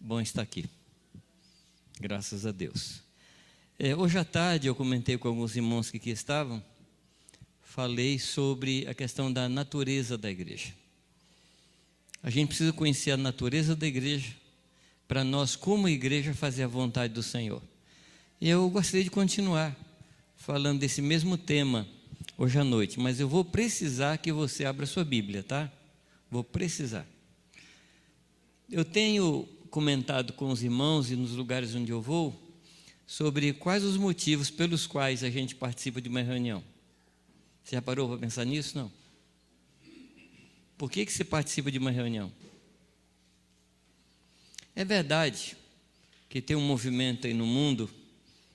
Bom estar aqui, graças a Deus. Hoje à tarde eu comentei com alguns irmãos que aqui estavam, falei sobre a questão da natureza da igreja. A gente precisa conhecer a natureza da igreja para nós, como igreja, fazer a vontade do Senhor. E eu gostaria de continuar falando desse mesmo tema hoje à noite, mas eu vou precisar que você abra sua Bíblia, tá? Vou precisar. Eu tenho comentado com os irmãos e nos lugares onde eu vou sobre quais os motivos pelos quais a gente participa de uma reunião. Você já parou para pensar nisso? Não? Por que você participa de uma reunião? É verdade que tem um movimento aí no mundo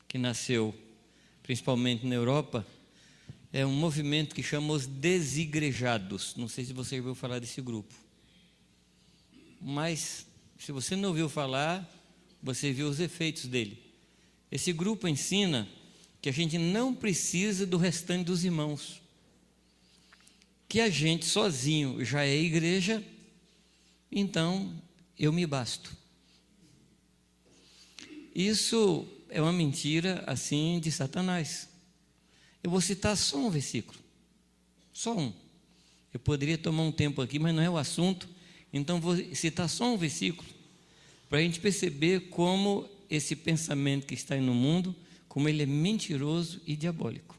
que nasceu principalmente na Europa, é um movimento que chama os desigrejados. Não sei se você ouviu falar desse grupo, mas se você não ouviu falar, você viu os efeitos dele. Esse grupo ensina que a gente não precisa do restante dos irmãos, que a gente sozinho já é igreja, então eu me basto. Isso é uma mentira assim de Satanás. Eu vou citar só um versículo, só um. Eu poderia tomar um tempo aqui, mas não é o assunto, então vou citar só um versículo para a gente perceber como esse pensamento que está aí no mundo, como ele é mentiroso e diabólico.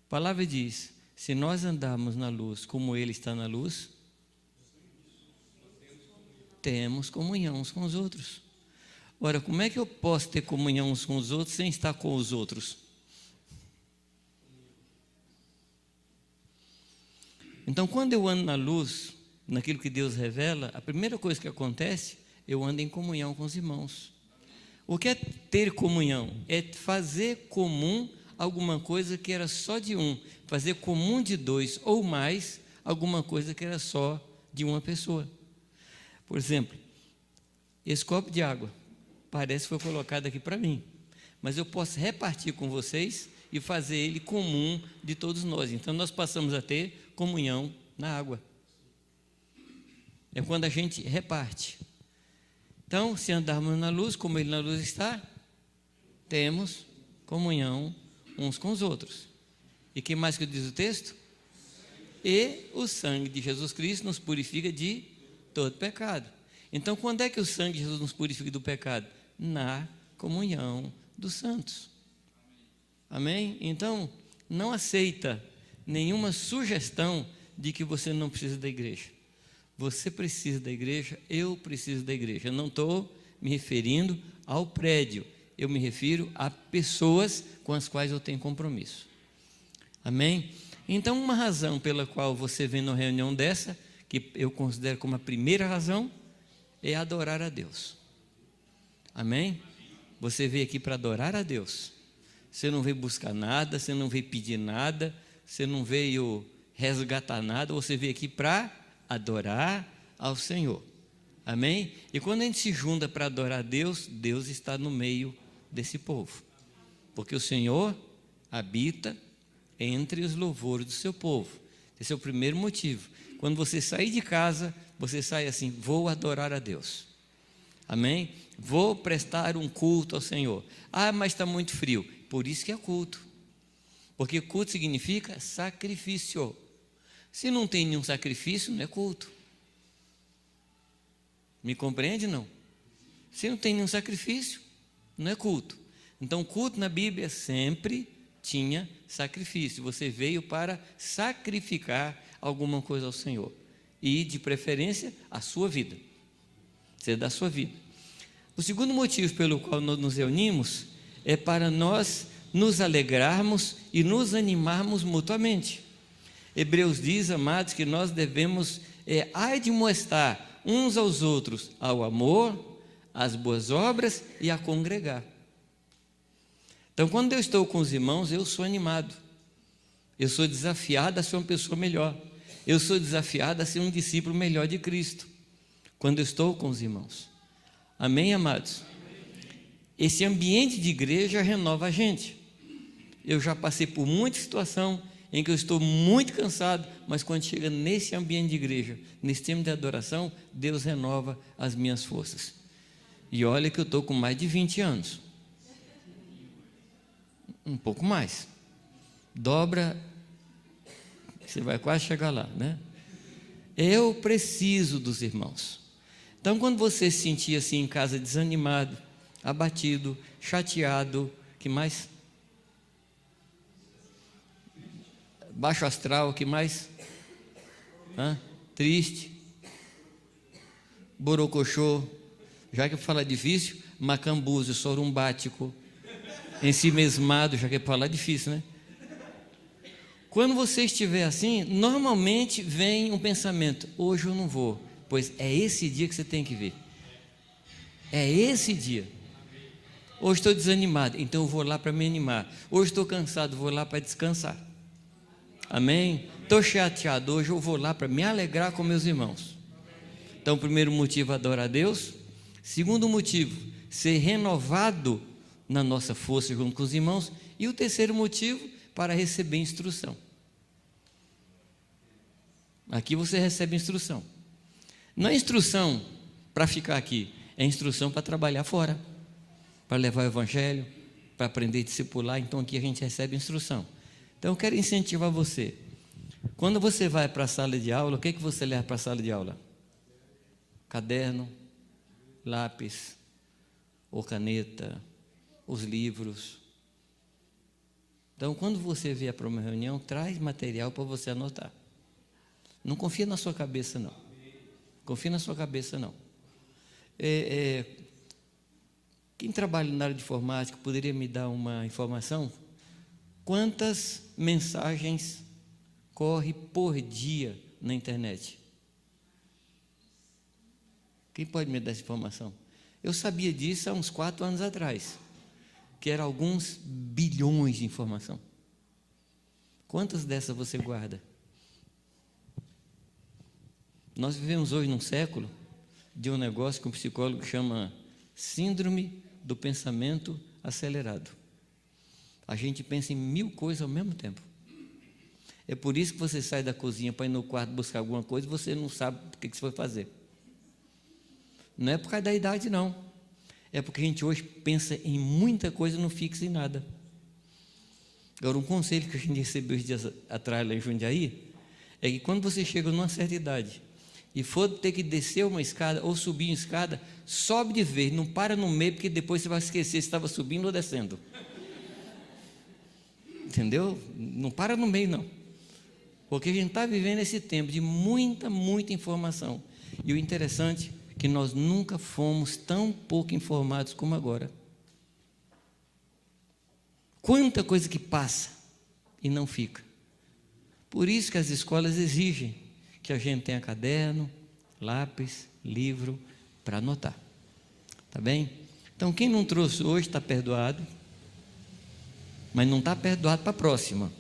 A palavra diz: se nós andarmos na luz como ele está na luz, temos comunhão uns com os outros. Ora, como é que eu posso ter comunhão uns com os outros sem estar com os outros? Então, quando eu ando na luz, naquilo que Deus revela, a primeira coisa que acontece, eu ando em comunhão com os irmãos. O que é ter comunhão? É fazer comum alguma coisa que era só de um, fazer comum de dois ou mais alguma coisa que era só de uma pessoa. Por exemplo, esse copo de água parece que foi colocado aqui para mim, mas eu posso repartir com vocês e fazer ele comum de todos nós. Então nós passamos a ter comunhão na água. É quando a gente reparte. Então, se andarmos na luz, como ele na luz está, temos comunhão uns com os outros. E que mais que diz o texto? E o sangue de Jesus Cristo nos purifica de todo pecado. Então, quando é que o sangue de Jesus nos purifica do pecado? Na comunhão dos santos. Amém? Então, não aceita nenhuma sugestão de que você não precisa da igreja. Você precisa da igreja, eu preciso da igreja. Eu não estou me referindo ao prédio, eu me refiro a pessoas com as quais eu tenho compromisso. Amém? Então, uma razão pela qual você vem numa reunião dessa, que eu considero como a primeira razão, é adorar a Deus. Amém? Você veio aqui para adorar a Deus. Você não veio buscar nada, você não veio pedir nada, você não veio resgatar nada, você veio aqui para adorar ao Senhor. Amém? E quando a gente se junta para adorar a Deus, Deus está no meio desse povo. Porque o Senhor habita entre os louvores do seu povo. Esse é o primeiro motivo. Quando você sair de casa, você sai assim: vou adorar a Deus. Amém? Vou prestar um culto ao Senhor. Ah, mas está muito frio. Por isso que é culto. Porque culto significa sacrifício. Se não tem nenhum sacrifício, não é culto. Me compreende, não? Se não tem nenhum sacrifício, não é culto. Então, culto na Bíblia sempre tinha sacrifício. Você veio para sacrificar alguma coisa ao Senhor. E, de preferência, a sua vida. Você dá a sua vida. O segundo motivo pelo qual nós nos reunimos é para nós nos alegrarmos e nos animarmos mutuamente. Hebreus diz, amados, que nós devemos admoestar uns aos outros ao amor, às boas obras e a congregar. Então, quando eu estou com os irmãos, eu sou animado. Eu sou desafiado a ser uma pessoa melhor. Eu sou desafiado a ser um discípulo melhor de Cristo, quando eu estou com os irmãos. Amém, amados? Esse ambiente de igreja renova a gente. Eu já passei por muita situação em que eu estou muito cansado, mas quando chega nesse ambiente de igreja, nesse tempo de adoração, Deus renova as minhas forças. E olha que eu estou com mais de 20 anos. Um pouco mais. Dobra, você vai quase chegar lá, né? Eu preciso dos irmãos. Então, quando você se sentia assim em casa desanimado, abatido, chateado, que mais? Baixo astral, que mais? Triste, borocochô, já que falar difícil, macambúzio, sorumbático, ensimesmado, já que falar difícil, né? Quando você estiver assim, normalmente vem um pensamento: hoje eu não vou, pois é esse dia que você tem que vir. É esse dia. Hoje estou desanimado, então eu vou lá para me animar. Hoje estou cansado, vou lá para descansar. Amém? Estou chateado, hoje eu vou lá para me alegrar com meus irmãos. Então, o primeiro motivo, adorar a Deus. Segundo motivo, ser renovado na nossa força junto com os irmãos. E o terceiro motivo, para receber instrução. Aqui você recebe instrução. Não é instrução para ficar aqui, é instrução para trabalhar fora, para levar o evangelho, para aprender a discipular. Então aqui a gente recebe instrução. Então eu quero incentivar você. Quando você vai para a sala de aula, o que você leva para a sala de aula? Caderno, lápis, ou caneta, os livros. Então, quando você vier para uma reunião, traz material para você anotar. Não confia na sua cabeça, não. Confia na sua cabeça, não. Quem trabalha na área de informática poderia me dar uma informação? Quantas mensagens corre por dia na internet? Quem pode me dar essa informação? Eu sabia disso há uns 4 anos atrás, que eram alguns bilhões de informação. Quantas dessas você guarda? Nós vivemos hoje num século de um negócio que um psicólogo chama síndrome do pensamento acelerado. A gente pensa em 1000 coisas ao mesmo tempo. É por isso que você sai da cozinha para ir no quarto buscar alguma coisa e você não sabe o que você vai fazer. Não é por causa da idade, não. É porque a gente hoje pensa em muita coisa e não fixa em nada. Agora, um conselho que a gente recebeu uns dias atrás lá em Jundiaí é que quando você chega numa certa idade e for ter que descer uma escada ou subir uma escada, sobe de vez, não para no meio, porque depois você vai esquecer se estava subindo ou descendo. Entendeu? Não para no meio, não. Porque a gente está vivendo esse tempo de muita informação. E o interessante é que nós nunca fomos tão pouco informados como agora. Quanta coisa que passa e não fica. Por isso que as escolas exigem que a gente tenha caderno, lápis, livro para anotar. Tá bem? Então, quem não trouxe hoje está perdoado, mas não está perdoado para a próxima.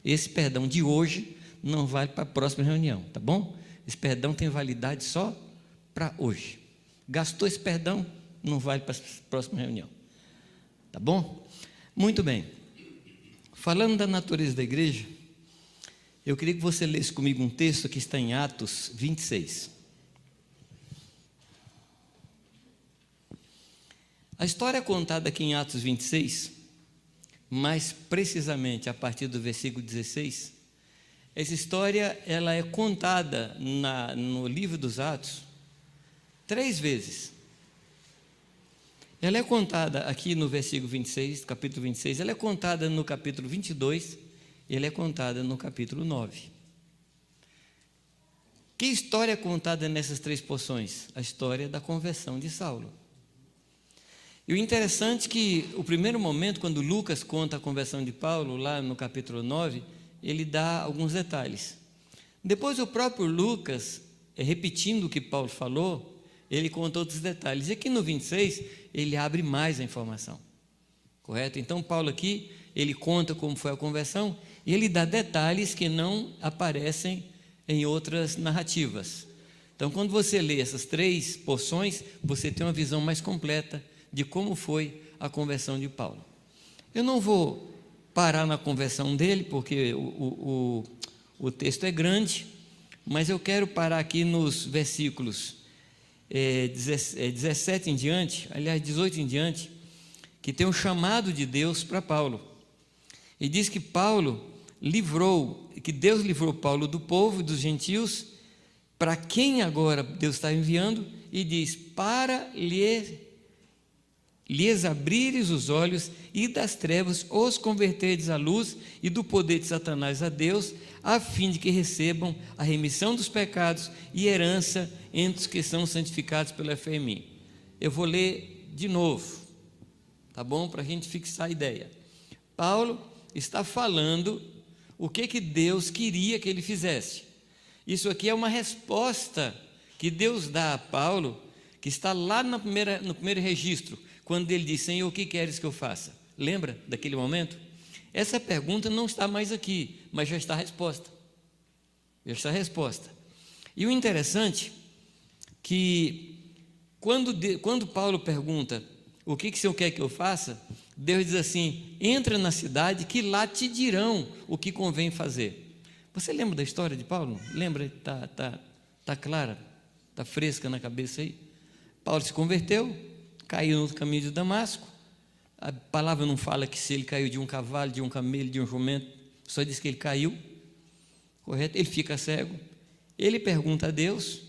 Esse perdão de hoje não vale para a próxima reunião, tá bom? Esse perdão tem validade só para hoje. Gastou esse perdão, não vale para a próxima reunião. Tá bom? Muito bem. Falando da natureza da igreja, eu queria que você lesse comigo um texto que está em Atos 26. A história contada aqui em Atos 26, mais precisamente a partir do versículo 16, essa história ela é contada no livro dos Atos 3 vezes. Ela é contada aqui no versículo 26, capítulo 26, ela é contada no capítulo 22, e ela é contada no capítulo 9. Que história é contada nessas 3 porções? A história da conversão de Saulo. E o interessante é que o primeiro momento, quando Lucas conta a conversão de Paulo, lá no capítulo 9, ele dá alguns detalhes. Depois o próprio Lucas, repetindo o que Paulo falou, ele conta outros detalhes. E aqui no 26, ele abre mais a informação. Correto? Então Paulo aqui, ele conta como foi a conversão, e ele dá detalhes que não aparecem em outras narrativas. Então, quando você lê essas 3 porções, você tem uma visão mais completa de como foi a conversão de Paulo. Eu não vou parar na conversão dele, porque o texto é grande, mas eu quero parar aqui nos versículos 17 em diante, aliás, 18 em diante, que tem um chamado de Deus para Paulo. E diz que Deus livrou Paulo do povo e dos gentios, para quem agora Deus está enviando, e diz: para lhes abrires os olhos e das trevas os converterdes à luz e do poder de Satanás a Deus, a fim de que recebam a remissão dos pecados e herança entre os que são santificados pela fé em mim. Eu vou ler de novo, tá bom? Para a gente fixar a ideia. Paulo está falando o que Deus queria que ele fizesse. Isso aqui é uma resposta que Deus dá a Paulo, que está lá no primeiro registro, quando ele diz: Senhor, o que queres que eu faça? Lembra daquele momento? Essa pergunta não está mais aqui, mas já está a resposta. Já está a resposta. E o interessante que quando Paulo pergunta: o que o Senhor quer que eu faça? Deus diz assim: entra na cidade que lá te dirão o que convém fazer. Você lembra da história de Paulo? Lembra? Está clara? Está fresca na cabeça aí? Paulo se converteu, caiu no caminho de Damasco. A palavra não fala que se ele caiu de um cavalo, de um camelo, de um jumento, só diz que ele caiu, correto? Ele fica cego, ele pergunta a Deus,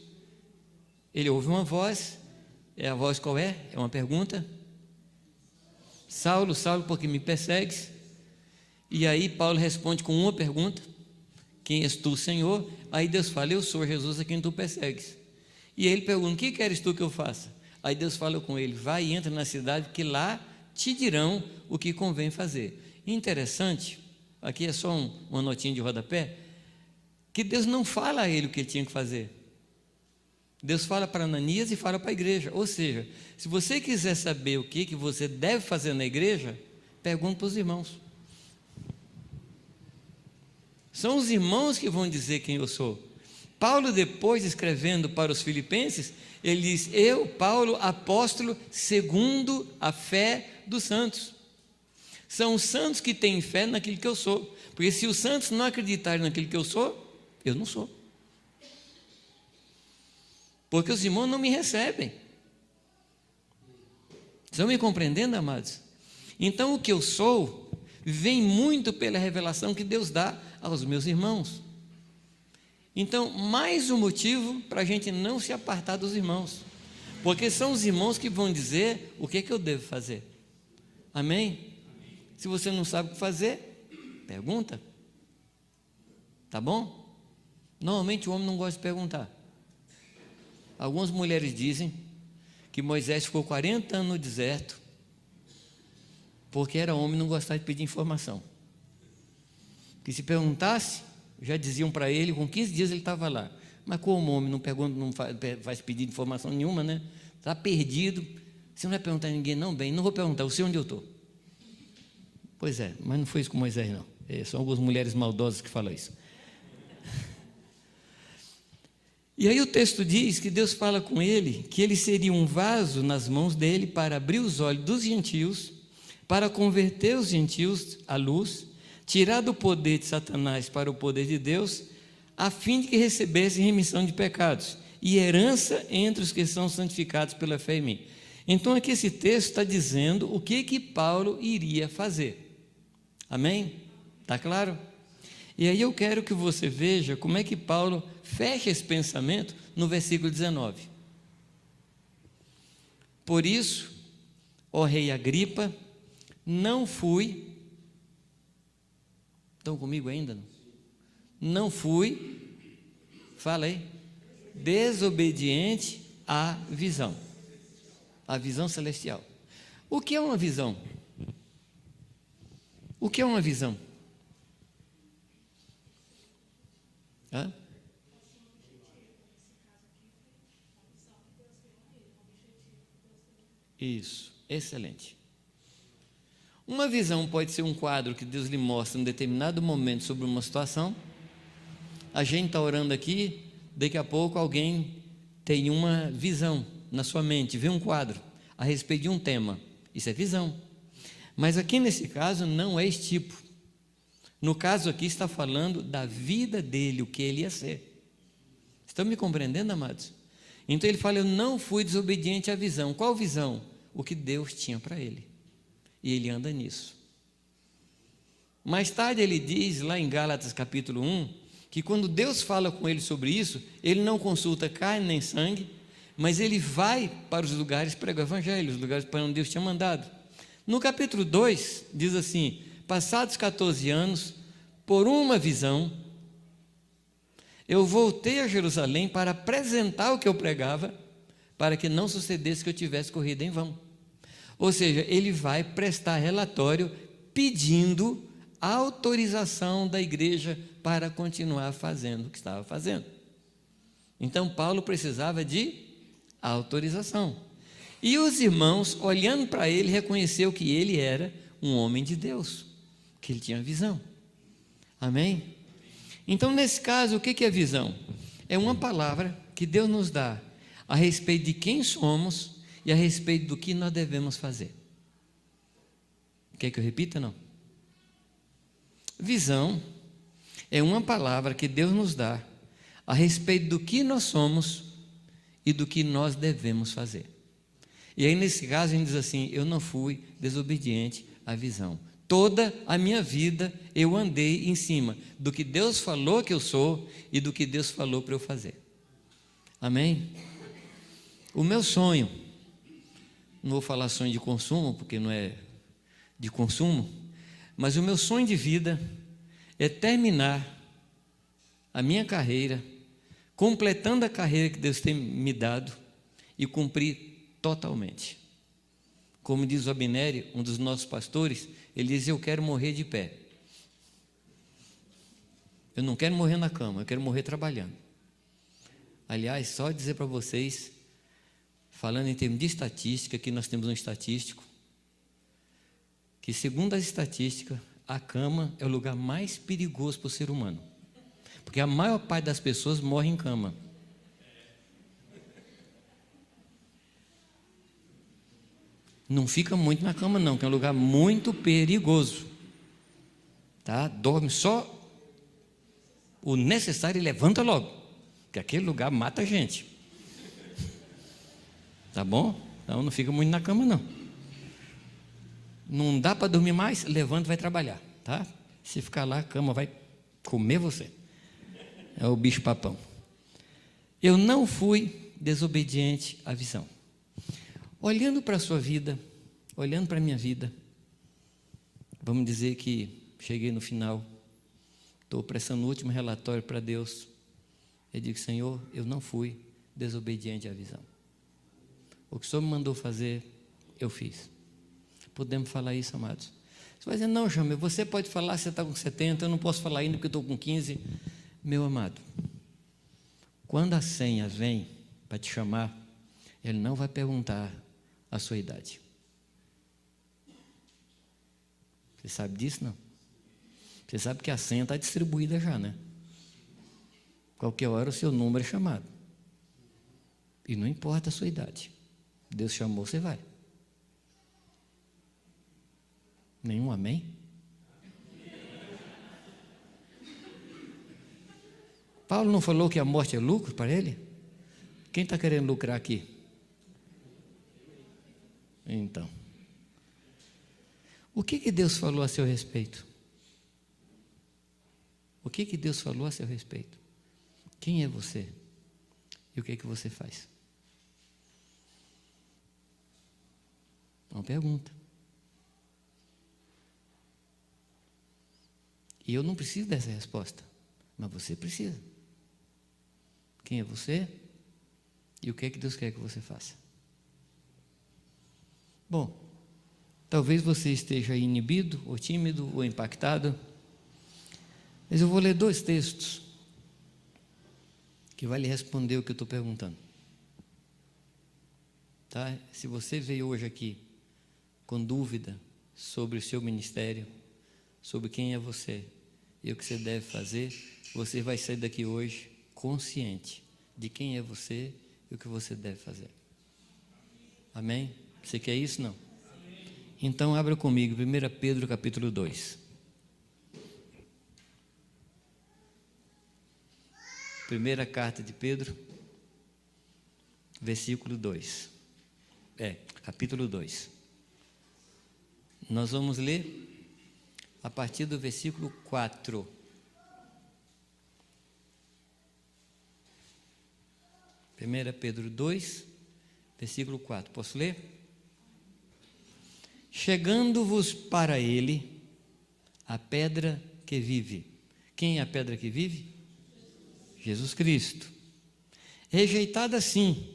ele ouve uma voz. A voz qual é? É uma pergunta: Saulo, Saulo, por que me persegues? E aí Paulo responde com uma pergunta: quem és tu, Senhor? Aí Deus fala: eu sou Jesus a quem tu persegues. E ele pergunta: o que queres tu que eu faça? Aí Deus fala com ele: vai e entra na cidade, que lá te dirão o que convém fazer. Interessante, aqui é só uma notinha de rodapé, que Deus não fala a ele o que ele tinha que fazer. Deus fala para Ananias e fala para a igreja. Ou seja, se você quiser saber o que você deve fazer na igreja, pergunta para os irmãos. São os irmãos que vão dizer quem eu sou. Paulo, depois escrevendo para os filipenses, ele diz: eu, Paulo, apóstolo, segundo a fé dos santos. São os santos que têm fé naquilo que eu sou. Porque se os santos não acreditarem naquilo que eu sou, eu não sou. Porque os irmãos não me recebem. Estão me compreendendo, amados? Então o que eu sou vem muito pela revelação que Deus dá aos meus irmãos. Então, mais um motivo para a gente não se apartar dos irmãos, porque são os irmãos que vão dizer o que eu devo fazer. Amém? Se você não sabe o que fazer, pergunta. Tá bom? Normalmente o homem não gosta de perguntar. Algumas mulheres dizem que Moisés ficou 40 anos no deserto porque era homem e não gostava de pedir informação. Que se perguntasse, já diziam para ele, com 15 dias ele estava lá. Mas como o homem não pergunta, não faz pedir informação nenhuma, né? Está perdido. Você não vai perguntar a ninguém, não? Bem, não vou perguntar, eu sei onde eu estou. Pois é, mas não foi isso com Moisés, não. São algumas mulheres maldosas que falam isso. E aí o texto diz que Deus fala com ele, que ele seria um vaso nas mãos dele para abrir os olhos dos gentios, para converter os gentios à luz, tirar do poder de Satanás para o poder de Deus, a fim de que recebessem remissão de pecados e herança entre os que são santificados pela fé em mim. Então aqui esse texto está dizendo o que Paulo iria fazer. Amém? Está claro? E aí eu quero que você veja como é que Paulo fecha esse pensamento no versículo 19. Por isso, ó rei Agripa, não fui... Estão comigo ainda? Não fui, fala aí, desobediente à visão. A visão celestial. O que é uma visão? O que é uma visão? Hã? Isso, excelente. Uma visão pode ser um quadro que Deus lhe mostra em um determinado momento sobre uma situação. A gente está orando aqui, daqui a pouco alguém tem uma visão na sua mente, vê um quadro a respeito de um tema. Isso é visão. Mas aqui nesse caso não é esse tipo. No caso aqui está falando da vida dele, o que ele ia ser. Estão me compreendendo, amados? Então ele fala: eu não fui desobediente à visão. Qual visão? O que Deus tinha para ele. E ele anda nisso. Mais tarde ele diz, lá em Gálatas capítulo 1, que quando Deus fala com ele sobre isso, ele não consulta carne nem sangue, mas ele vai para os lugares pregar o evangelho, os lugares para onde Deus tinha mandado. No capítulo 2, diz assim: passados 14 anos, por uma visão, eu voltei a Jerusalém para apresentar o que eu pregava, para que não sucedesse que eu tivesse corrido em vão. Ou seja, ele vai prestar relatório pedindo a autorização da igreja para continuar fazendo o que estava fazendo. Então Paulo precisava de autorização. E os irmãos, olhando para ele, reconheceram que ele era um homem de Deus, que ele tinha visão. Amém? Então, nesse caso, o que é visão? É uma palavra que Deus nos dá a respeito de quem somos e a respeito do que nós devemos fazer. Quer que eu repita, não? Visão é uma palavra que Deus nos dá a respeito do que nós somos e do que nós devemos fazer. E aí, nesse caso, a gente diz assim: eu não fui desobediente à visão. Toda a minha vida eu andei em cima do que Deus falou que eu sou e do que Deus falou para eu fazer. Amém? O meu sonho, não vou falar sonho de consumo, porque não é de consumo, mas o meu sonho de vida é terminar a minha carreira, completando a carreira que Deus tem me dado e cumprir totalmente. Como diz o Abineri, um dos nossos pastores, ele diz: eu quero morrer de pé. Eu não quero morrer na cama, eu quero morrer trabalhando. Aliás, só dizer para vocês, falando em termos de estatística, que nós temos um estatístico, que segundo as estatísticas, a cama é o lugar mais perigoso para o ser humano. Porque a maior parte das pessoas morre em cama. Não fica muito na cama não, que é um lugar muito perigoso. Tá? Dorme só o necessário e levanta logo, que aquele lugar mata a gente. Tá bom? Então não fica muito na cama não. Não dá para dormir mais? Levanta e vai trabalhar, tá? Se ficar lá, a cama vai comer você. É o bicho papão. Eu não fui desobediente à visão. Olhando para a sua vida, olhando para a minha vida, vamos dizer que cheguei no final, estou prestando o último relatório para Deus. Eu digo: Senhor, eu não fui desobediente à visão. O que o Senhor me mandou fazer, eu fiz. Podemos falar isso, amados? Você vai dizer: não, Jamil, você pode falar, você está com 70, eu não posso falar ainda porque eu estou com 15. Meu amado, quando a senha vem para te chamar, ele não vai perguntar a sua idade. Você sabe disso, não? Você sabe que a senha está distribuída já, né? Qualquer hora o seu número é chamado. E não importa a sua idade. Deus chamou, você vai. Nenhum amém? Paulo não falou que a morte é lucro para ele? Quem está querendo lucrar aqui? Então, o que Deus falou a seu respeito? O que Deus falou a seu respeito? Quem é você? E o que você faz? Uma pergunta. E eu não preciso dessa resposta, mas você precisa. Quem é você? E o que Deus quer que você faça? Bom, talvez você esteja inibido, ou tímido, ou impactado, mas eu vou ler 2 textos que vai lhe responder o que eu estou perguntando. Tá? Se você veio hoje aqui com dúvida sobre o seu ministério, sobre quem é você e o que você deve fazer, você vai sair daqui hoje consciente de quem é você e o que você deve fazer. Amém? Você quer isso? Não? Então abra comigo 1 Pedro capítulo 2. Primeira carta de Pedro, versículo 2. Capítulo 2. Nós vamos ler a partir do versículo 4. 1 Pedro 2, versículo 4. Posso ler? Chegando-vos para ele a pedra que vive. Quem é a pedra que vive? Jesus Cristo. Rejeitada sim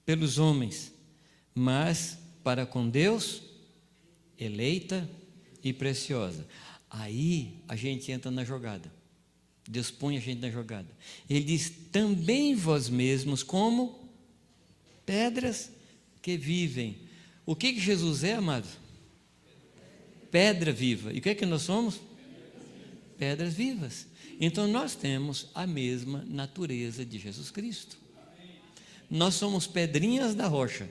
pelos homens, mas para com Deus, eleita e preciosa. Aí a gente entra na jogada. Deus põe a gente na jogada. Ele diz: também vós mesmos, como pedras que vivem. O que Jesus é, amado? Pedra viva. E o que é que nós somos? Pedras vivas. Então nós temos a mesma natureza de Jesus Cristo. Nós somos pedrinhas da rocha.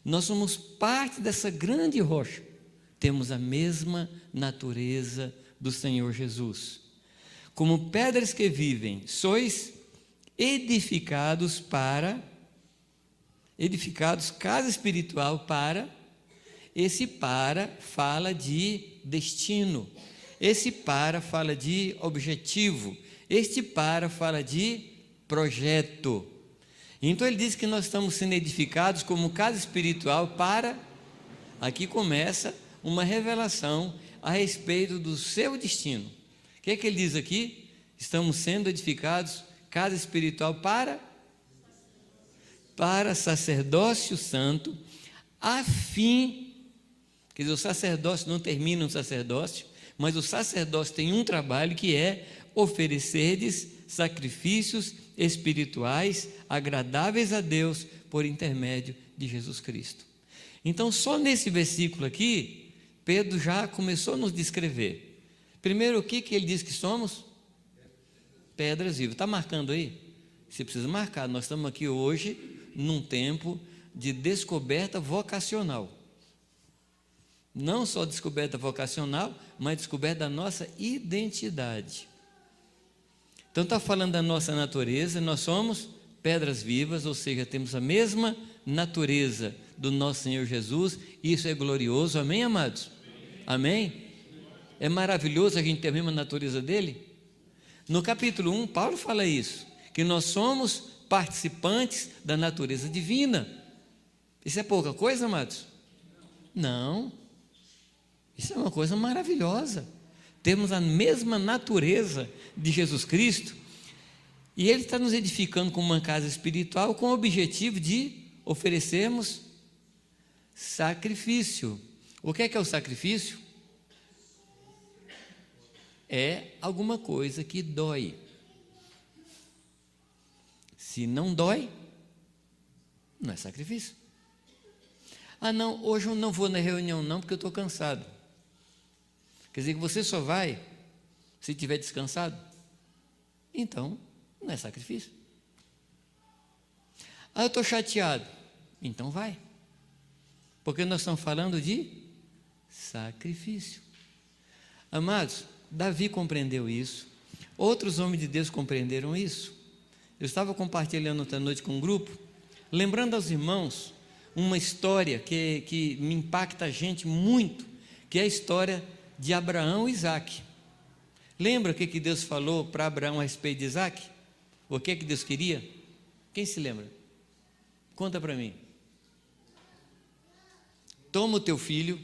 Nós somos parte dessa grande rocha. Temos a mesma natureza do Senhor Jesus. Como pedras que vivem, sois edificados casa espiritual para. Esse para fala de destino. Esse para fala de objetivo. Este para fala de projeto. Então ele diz que nós estamos sendo edificados como casa espiritual para. Aqui começa uma revelação a respeito do seu destino. O que é que ele diz aqui? Estamos sendo edificados casa espiritual para sacerdócio santo, a fim, quer dizer, o sacerdócio não termina no sacerdócio, mas o sacerdócio tem um trabalho que é oferecerdes sacrifícios espirituais agradáveis a Deus por intermédio de Jesus Cristo. Então, só nesse versículo aqui, Pedro já começou a nos descrever. Primeiro, o que ele diz que somos? Pedras vivas. Está marcando aí? Você precisa marcar. Nós estamos aqui hoje num tempo de descoberta vocacional. Não só descoberta vocacional, mas descoberta da nossa identidade. Então está falando da nossa natureza. Nós somos pedras vivas, ou seja, temos a mesma natureza do nosso Senhor Jesus. Isso é glorioso. Amém, amados? Amém? É maravilhoso a gente ter a mesma natureza dele. No capítulo 1, Paulo fala isso, que nós somos participantes da natureza divina. Isso é pouca coisa, amados? Não. Isso é uma coisa maravilhosa. Temos a mesma natureza de Jesus Cristo, e Ele está nos edificando como uma casa espiritual com o objetivo de oferecermos sacrifício. O que é o sacrifício? É alguma coisa que dói. Se não dói, não é sacrifício. Ah, não, hoje eu não vou na reunião não, porque eu estou cansado. Quer dizer que você só vai se estiver descansado? Então, não é sacrifício. Ah, eu estou chateado. Então vai. Porque nós estamos falando de sacrifício. Amados, Davi compreendeu isso. Outros homens de Deus compreenderam isso. Eu estava compartilhando outra noite com um grupo, lembrando aos irmãos uma história que me impacta a gente muito, que é a história de Abraão e Isaac. Lembra o que Deus falou para Abraão a respeito de Isaac? O que Deus queria? Quem se lembra? Conta para mim. Toma o teu filho,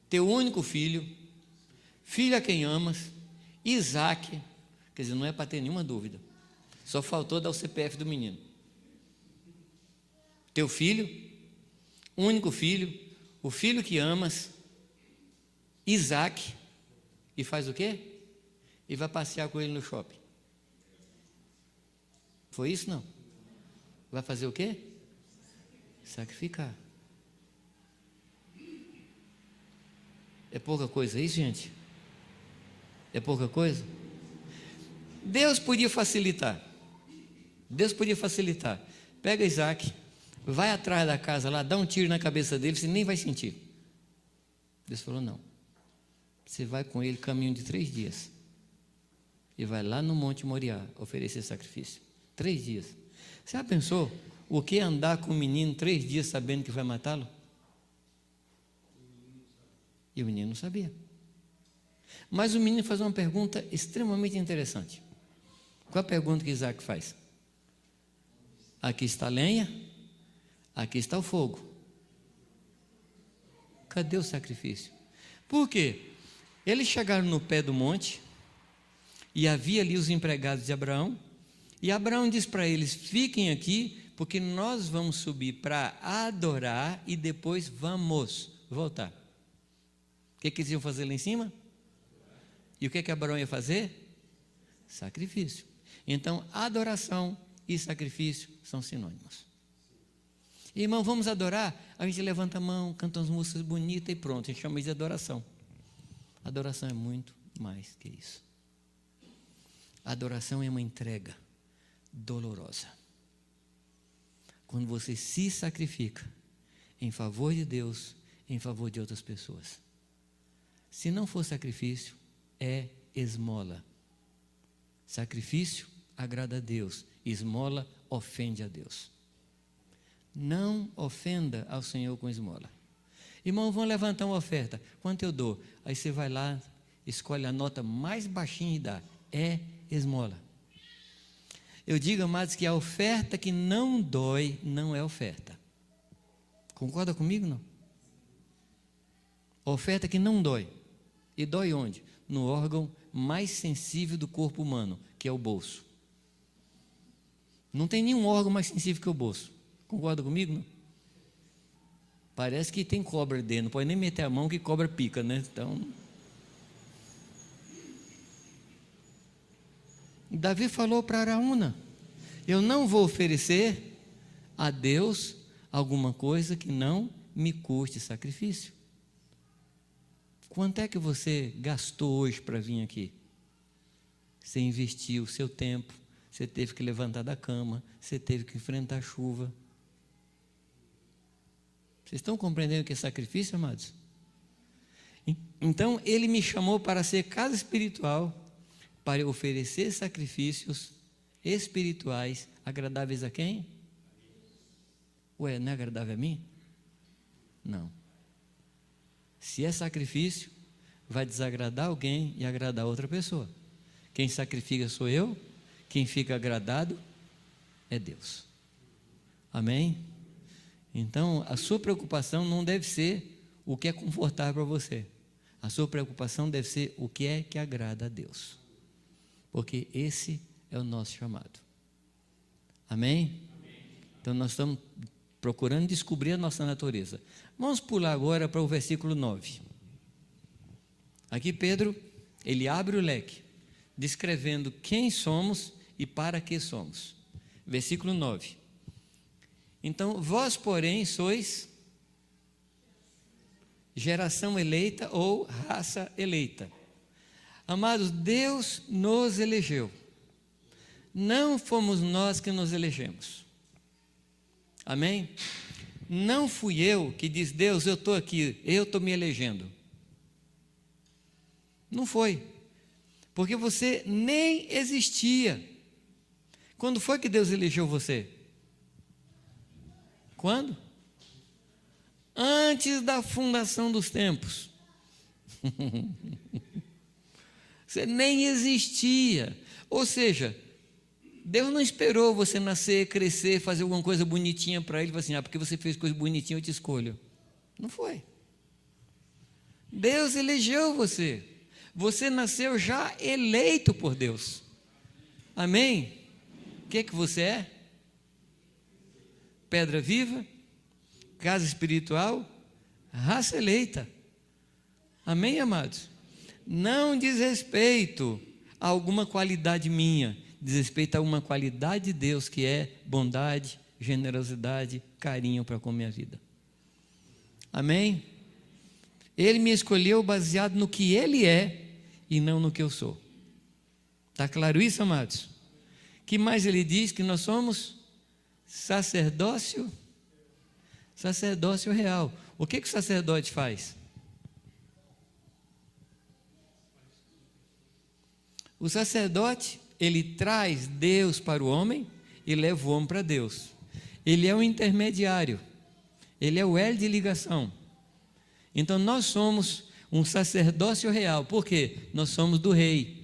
teu único filho, filho a quem amas, Isaac, quer dizer, não é para ter nenhuma dúvida, só faltou dar o CPF do menino. Teu filho, único filho, o filho que amas, Isaac, e faz o quê? E vai passear com ele no shopping. Foi isso não? Vai fazer o quê? Sacrificar. É pouca coisa isso, gente? É pouca coisa? Deus podia facilitar. Deus podia facilitar. Pega Isaac, vai atrás da casa lá, dá um tiro na cabeça dele, você nem vai sentir. Deus falou, não. Você vai com ele caminho de 3 dias. E vai lá no Monte Moriá oferecer sacrifício. 3 dias. Você já pensou o que é andar com um menino 3 dias sabendo que vai matá-lo? E o menino não sabia. Mas o menino faz uma pergunta extremamente interessante. Qual a pergunta que Isaac faz? Aqui está a lenha, aqui está o fogo. Cadê o sacrifício? Por quê? Eles chegaram no pé do monte e havia ali os empregados de Abraão, e Abraão diz para eles: fiquem aqui, porque nós vamos subir para adorar e depois vamos voltar. O que eles iam fazer lá em cima? E o que Abraão ia fazer? Sacrifício. Então, adoração e sacrifício são sinônimos. Irmão, vamos adorar? A gente levanta a mão, canta umas músicas bonitas e pronto, a gente chama isso de adoração. Adoração é muito mais que isso. Adoração é uma entrega dolorosa. Quando você se sacrifica em favor de Deus, em favor de outras pessoas. Se não for sacrifício, é esmola. Sacrifício agrada a Deus, esmola ofende a Deus. Não ofenda ao Senhor com esmola. Irmão, vão levantar uma oferta. Quanto eu dou? Aí você vai lá, escolhe a nota mais baixinha e dá. É esmola. Eu digo, amados, que a oferta que não dói não é oferta. Concorda comigo, não? A oferta que não dói. E dói onde? No órgão mais sensível do corpo humano, que é o bolso. Não tem nenhum órgão mais sensível que o bolso. Concorda comigo, não? Parece que tem cobra dentro, não pode nem meter a mão que cobra pica, né? Então, Davi falou para Araúna: eu não vou oferecer a Deus alguma coisa que não me custe sacrifício. Quanto é que você gastou hoje para vir aqui? Você investiu o seu tempo, você teve que levantar da cama, você teve que enfrentar a chuva. Vocês estão compreendendo o que é sacrifício, amados? Então, ele me chamou para ser casa espiritual, para oferecer sacrifícios espirituais agradáveis a quem? Ué, não é agradável a mim? Não. Se é sacrifício, vai desagradar alguém e agradar outra pessoa. Quem sacrifica sou eu, quem fica agradado é Deus. Amém? Então, a sua preocupação não deve ser o que é confortável para você. A sua preocupação deve ser o que é que agrada a Deus. Porque esse é o nosso chamado. Amém? Então, nós estamos procurando descobrir a nossa natureza. Vamos pular agora para o versículo 9. Aqui Pedro, ele abre o leque, descrevendo quem somos e para que somos. Versículo 9. Então, vós, porém, sois geração eleita ou raça eleita. Amados, Deus nos elegeu. Não fomos nós que nos elegemos. Amém? Não fui eu que diz: Deus, eu estou aqui, eu estou me elegendo. Não foi. Porque você nem existia. Quando foi que Deus elegeu você? Quando? Antes da fundação dos tempos. Você nem existia. Ou seja, Deus não esperou você nascer, crescer, fazer alguma coisa bonitinha para Ele e falar assim: porque você fez coisa bonitinha, eu te escolho. Não foi. Deus elegeu você. Você nasceu já eleito por Deus. Amém? O que você é? Pedra viva, casa espiritual, raça eleita. Amém, amados? Não diz respeito a alguma qualidade minha, diz respeito a uma qualidade de Deus, que é bondade, generosidade, carinho para com a minha vida. Amém? Ele me escolheu baseado no que Ele é e não no que eu sou. Está claro isso, amados? Que mais ele diz? Que nós somos sacerdócio real. O que o sacerdote faz? O sacerdote, ele traz Deus para o homem e leva o homem para Deus. Ele é o intermediário, ele é o elo de ligação. Então nós somos um sacerdócio real. Por quê? Nós somos do rei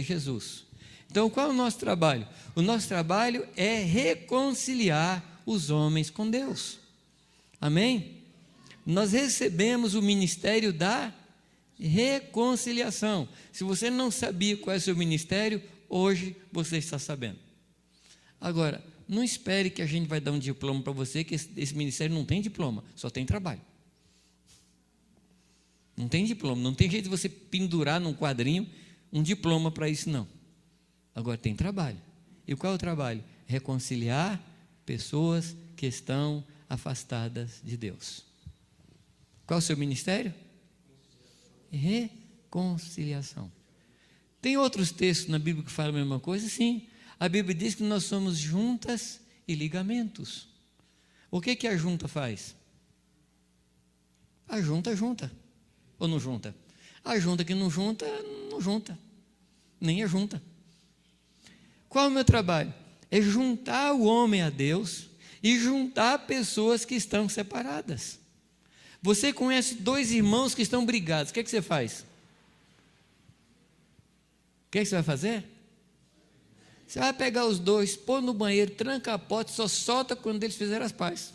Jesus. Então qual é o nosso trabalho? O nosso trabalho é reconciliar os homens com Deus. Amém? Nós recebemos o ministério da reconciliação. Se você não sabia qual é o seu ministério, hoje você está sabendo. Agora, não espere que a gente vai dar um diploma para você, que esse ministério não tem diploma, só tem trabalho. Não tem diploma, não tem jeito de você pendurar num quadrinho um diploma para isso, não. Agora tem trabalho. E qual é o trabalho? Reconciliar pessoas que estão afastadas de Deus. Qual é o seu ministério? Reconciliação. Tem outros textos na Bíblia que falam a mesma coisa? Sim. A Bíblia diz que nós somos juntas e ligamentos. O que a junta faz? A junta junta. Ou não junta? A junta que não junta, não junta. Nem a junta. Qual é o meu trabalho? É juntar o homem a Deus e juntar pessoas que estão separadas. Você conhece dois irmãos que estão brigados, o que você faz? O que você vai fazer? Você vai pegar os dois, pôr no banheiro, tranca a porta, só solta quando eles fizerem as pazes.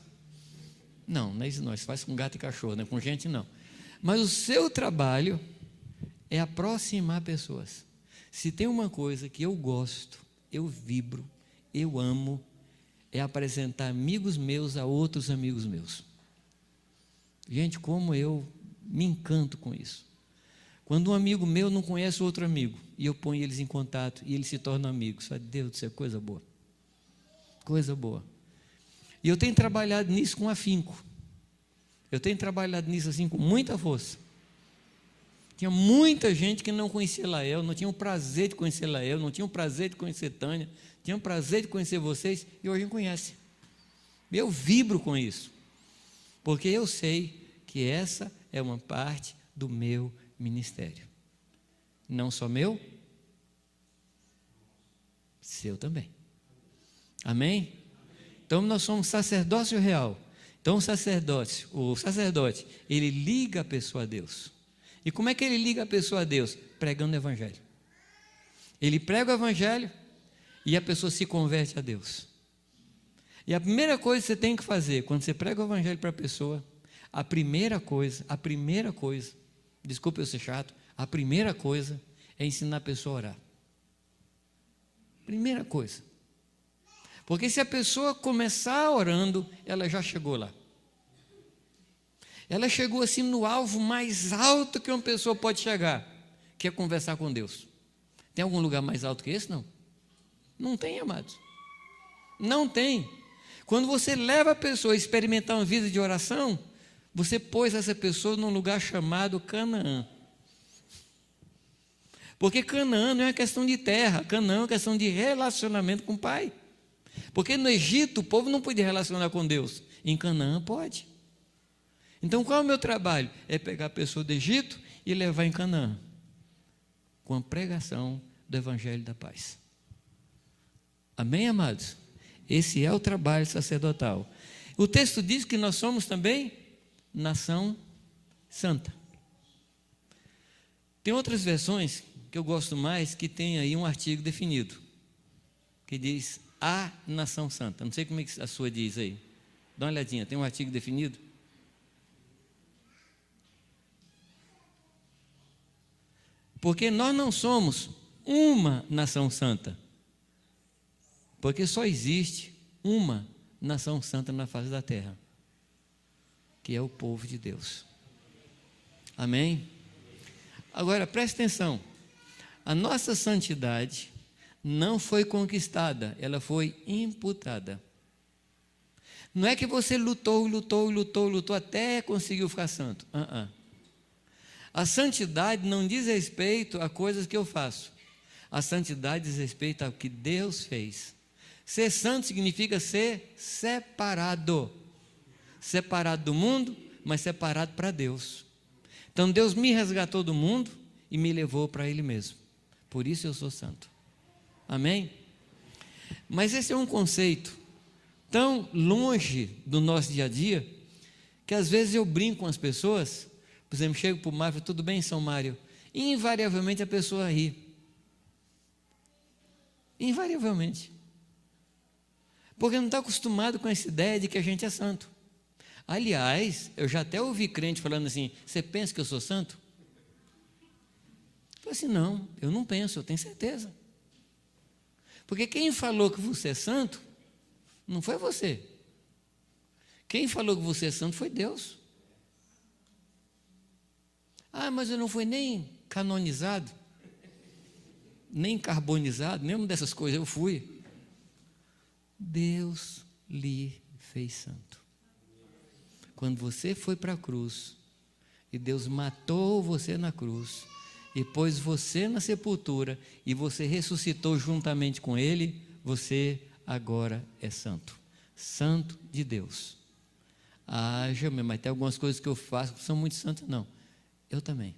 Não, não é isso não, isso faz com gato e cachorro, né? Com gente não. Mas o seu trabalho é aproximar pessoas. Se tem uma coisa que eu gosto, eu vibro, eu amo, é apresentar amigos meus a outros amigos meus. Gente, como eu me encanto com isso. Quando um amigo meu não conhece outro amigo, e eu ponho eles em contato, e eles se tornam amigos, falo, Deus do céu, coisa boa. Coisa boa. E eu tenho trabalhado nisso com afinco. Eu tenho trabalhado nisso assim com muita força. Tinha muita gente que não conhecia Lael, não tinha o prazer de conhecer Lael, não tinha o prazer de conhecer Tânia, tinha o prazer de conhecer vocês, e hoje me conhece. Eu vibro com isso, porque eu sei que essa é uma parte do meu ministério. Não só meu, seu também. Amém? Então nós somos sacerdócio real. Então o sacerdote, ele liga a pessoa a Deus. E como é que ele liga a pessoa a Deus? Pregando o evangelho. Ele prega o evangelho e a pessoa se converte a Deus. E a primeira coisa que você tem que fazer, quando você prega o evangelho para a pessoa, a primeira coisa, desculpe eu ser chato, a primeira coisa é ensinar a pessoa a orar. Primeira coisa. Porque se a pessoa começar orando, ela já chegou lá. Ela chegou assim no alvo mais alto que uma pessoa pode chegar, que é conversar com Deus. Tem algum lugar mais alto que esse? Não. Não tem, amados. Não tem. Quando você leva a pessoa a experimentar uma vida de oração, você pôs essa pessoa num lugar chamado Canaã. Porque Canaã não é uma questão de terra, Canaã é uma questão de relacionamento com o Pai. Porque no Egito o povo não podia relacionar com Deus, em Canaã pode. Então qual é o meu trabalho? É pegar a pessoa do Egito e levar em Canaã, com a pregação do Evangelho da Paz. Amém, amados? Esse é o trabalho sacerdotal. O texto diz que nós somos também nação santa. Tem outras versões que eu gosto mais, que tem aí um artigo definido, que diz a nação santa. Não sei como é que a sua diz aí. Dá uma olhadinha, tem um artigo definido? Porque nós não somos uma nação santa. Porque só existe uma nação santa na face da terra, que é o povo de Deus. Amém? Agora, preste atenção. A nossa santidade não foi conquistada, ela foi imputada. Não é que você lutou até conseguiu ficar santo. A santidade não diz respeito a coisas que eu faço. A santidade diz respeito ao que Deus fez. Ser santo significa ser separado. Separado do mundo, mas separado para Deus. Então Deus me resgatou do mundo e me levou para Ele mesmo. Por isso eu sou santo. Amém? Mas esse é um conceito tão longe do nosso dia a dia, que às vezes eu brinco com as pessoas, por exemplo, chego para o Mário, tudo bem, São Mário? E invariavelmente a pessoa ri. Invariavelmente. Porque não está acostumado com essa ideia de que a gente é santo. Aliás, eu já até ouvi crente falando assim, você pensa que eu sou santo? Eu falei assim, não, eu não penso, eu tenho certeza. Porque quem falou que você é santo, não foi você. Quem falou que você é santo foi Deus. Ah, mas eu não fui nem canonizado, nem carbonizado, nenhuma dessas coisas eu fui. Deus lhe fez santo. Quando você foi para a cruz, e Deus matou você na cruz, e pôs você na sepultura, e você ressuscitou juntamente com Ele, você agora é santo. Santo de Deus. Ah, Jamil, mas tem algumas coisas que eu faço que são muito santas. Não, eu também.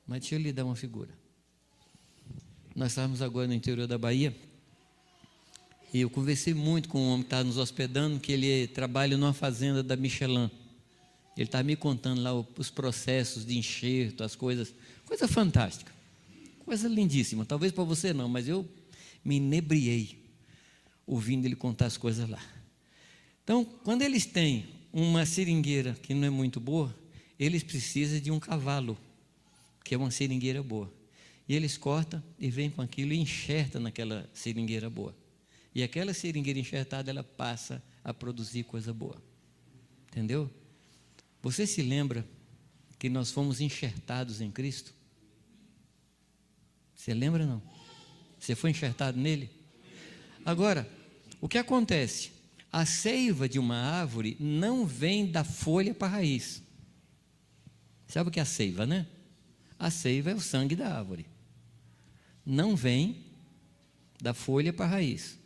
Mas deixa eu lhe dar uma figura. Nós estávamos agora no interior da Bahia, e eu conversei muito com um homem que estava nos hospedando, que ele trabalha numa fazenda da Michelin. Ele estava me contando lá os processos de enxerto, as coisas, coisa fantástica, coisa lindíssima. Talvez para você não, mas eu me inebriei ouvindo ele contar as coisas lá. Então, quando eles têm uma seringueira que não é muito boa, eles precisam de um cavalo, que é uma seringueira boa. E eles cortam e vêm com aquilo e enxertam naquela seringueira boa. E aquela seringueira enxertada, ela passa a produzir coisa boa. Entendeu? Você se lembra que nós fomos enxertados em Cristo? Você lembra não? Você foi enxertado nele? Agora, o que acontece? A seiva de uma árvore não vem da folha para a raiz. Sabe o que é a seiva, né? A seiva é o sangue da árvore. Não vem da folha para a raiz.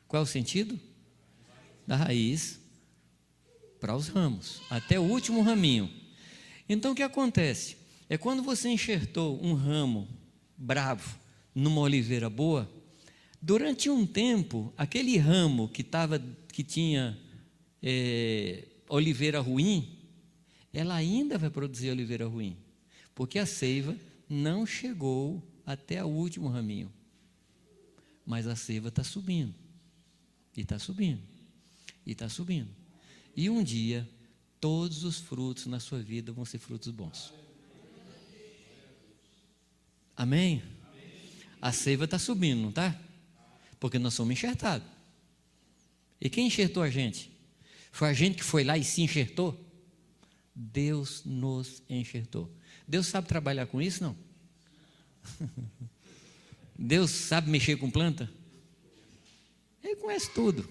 Qual é o sentido? Da raiz para os ramos, até o último raminho. Então o que acontece? É quando você enxertou um ramo bravo numa oliveira boa, durante um tempo, aquele ramo que tinha oliveira ruim, ela ainda vai produzir oliveira ruim, porque a seiva não chegou até o último raminho, mas a seiva está subindo, e está subindo, e está subindo, e um dia todos os frutos na sua vida vão ser frutos bons. Amém? A seiva está subindo, não está? Porque nós somos enxertados. E quem enxertou a gente? Foi a gente que foi lá e se enxertou? Deus nos enxertou. Deus sabe trabalhar com isso, não? Deus sabe mexer com planta? Ele conhece tudo.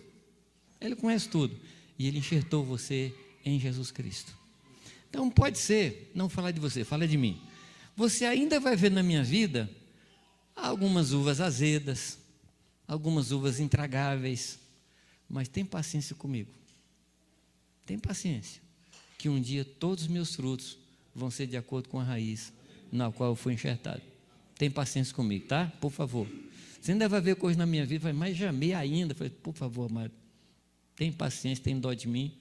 Ele conhece tudo. E Ele enxertou você em Jesus Cristo. Então pode ser, não falar de você, fala de mim. Você ainda vai ver na minha vida algumas uvas azedas, algumas uvas intragáveis, mas tem paciência comigo. Tem paciência, que um dia todos os meus frutos vão ser de acordo com a raiz na qual eu fui enxertado. Tem paciência comigo, tá? Por favor. Você ainda vai ver coisas na minha vida, mas jamei ainda. Falei, por favor, amado, tem paciência, tem dó de mim,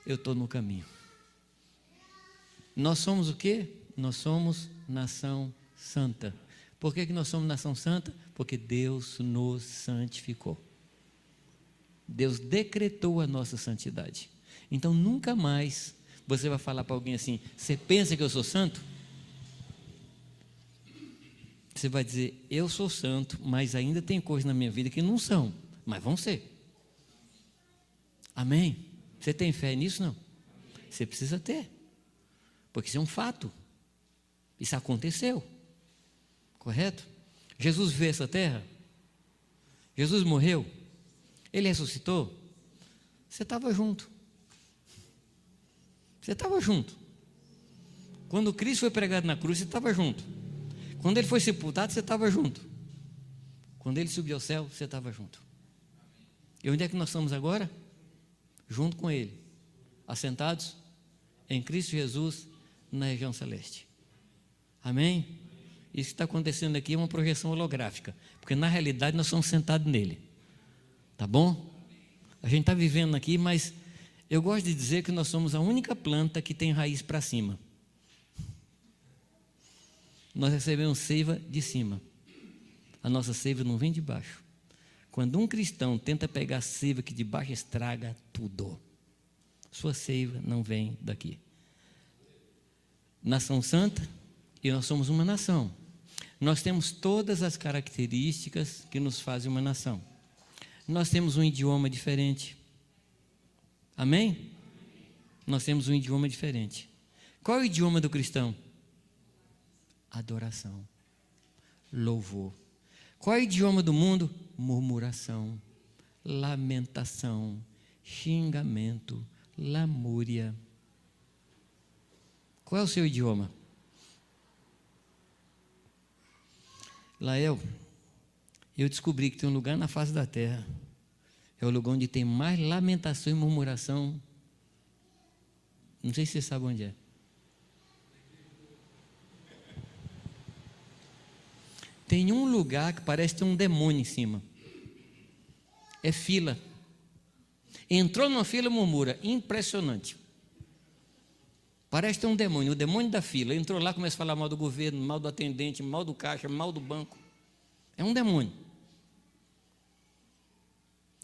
eu estou no caminho. Nós somos o quê? Nós somos nação santa. Por que nós somos nação santa? Porque Deus nos santificou. Deus decretou a nossa santidade. Então nunca mais você vai falar para alguém assim, você pensa que eu sou santo? Você vai dizer, eu sou santo, mas ainda tem coisas na minha vida que não são, mas vão ser. Amém? Você tem fé nisso? Não? Você precisa ter, porque isso é um fato. Isso aconteceu. Correto? Jesus veio a essa terra, Jesus morreu, Ele ressuscitou, você estava junto. Você estava junto. Quando Cristo foi pregado na cruz, você estava junto. Quando Ele foi sepultado, você estava junto. Quando Ele subiu ao céu, você estava junto. E onde é que nós estamos agora? Junto com Ele, assentados em Cristo Jesus, na região celeste. Amém? Isso que está acontecendo aqui é uma projeção holográfica, porque na realidade nós somos sentados nele. Tá bom? A gente está vivendo aqui, mas eu gosto de dizer que nós somos a única planta que tem raiz para cima. Nós recebemos seiva de cima. A nossa seiva não vem de baixo. Quando um cristão tenta pegar a seiva que de baixo, estraga tudo. Sua seiva não vem daqui. Nação santa, e nós somos uma nação. Nós temos todas as características que nos fazem uma nação. Nós temos um idioma diferente. Amém? Nós temos um idioma diferente. Qual é o idioma do cristão? Adoração, louvor. Qual é o idioma do mundo? Murmuração, lamentação, xingamento, lamúria. Qual é o seu idioma? Lael, eu descobri que tem um lugar na face da terra, é o lugar onde tem mais lamentação e murmuração. Não sei se você sabe onde é. Tem um lugar que parece ter um demônio em cima. É fila. Entrou numa fila, murmura. Impressionante. Parece ter um demônio, o demônio da fila. Entrou lá, começa a falar mal do governo, mal do atendente, mal do caixa, mal do banco. É um demônio.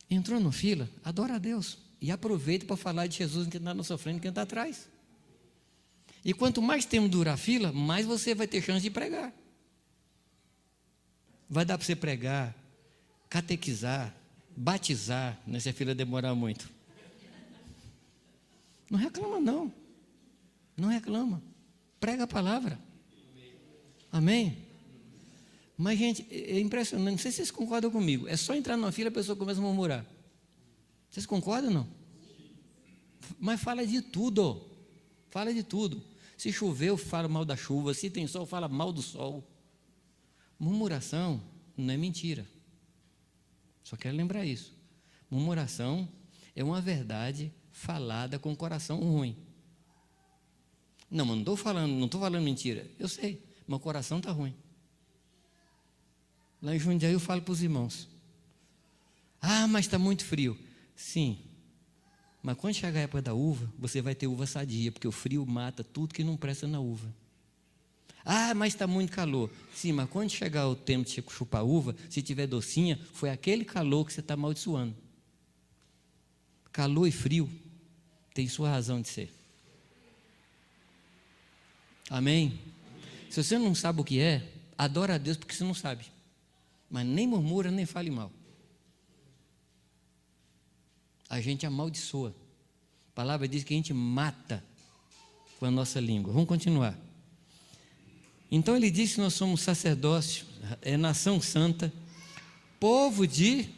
Entrou na fila, adora a Deus. E aproveita para falar de Jesus quem está na sua frente e quem está atrás. E quanto mais tempo durar a fila, mais você vai ter chance de pregar. Vai dar para você pregar, catequizar, batizar, se a fila demorar muito. Não reclama, não. Não reclama. Prega a palavra. Amém? Mas, gente, é impressionante. Não sei se vocês concordam comigo. É só entrar numa fila e a pessoa começa a murmurar. Vocês concordam ou não? Mas fala de tudo. Fala de tudo. Se choveu, fala mal da chuva. Se tem sol, fala mal do sol. Murmuração não é mentira. Só quero lembrar isso. Murmuração é uma verdade falada com o coração ruim. Não, mas não estou falando mentira. Eu sei, mas o coração está ruim. Lá em Jundiaí eu falo para os irmãos. Ah, mas está muito frio. Sim, mas quando chegar a época da uva, você vai ter uva sadia, porque o frio mata tudo que não presta na uva. Ah, mas está muito calor. Sim, mas quando chegar o tempo de chupar uva, se tiver docinha, foi aquele calor que você está amaldiçoando. Calor e frio tem sua razão de ser. Amém? Se você não sabe o que é, adora a Deus porque você não sabe. Mas nem murmura, nem fale mal. A gente amaldiçoa. A palavra diz que a gente mata com a nossa língua. Vamos continuar. Então ele diz que nós somos sacerdócio, é nação santa, povo de...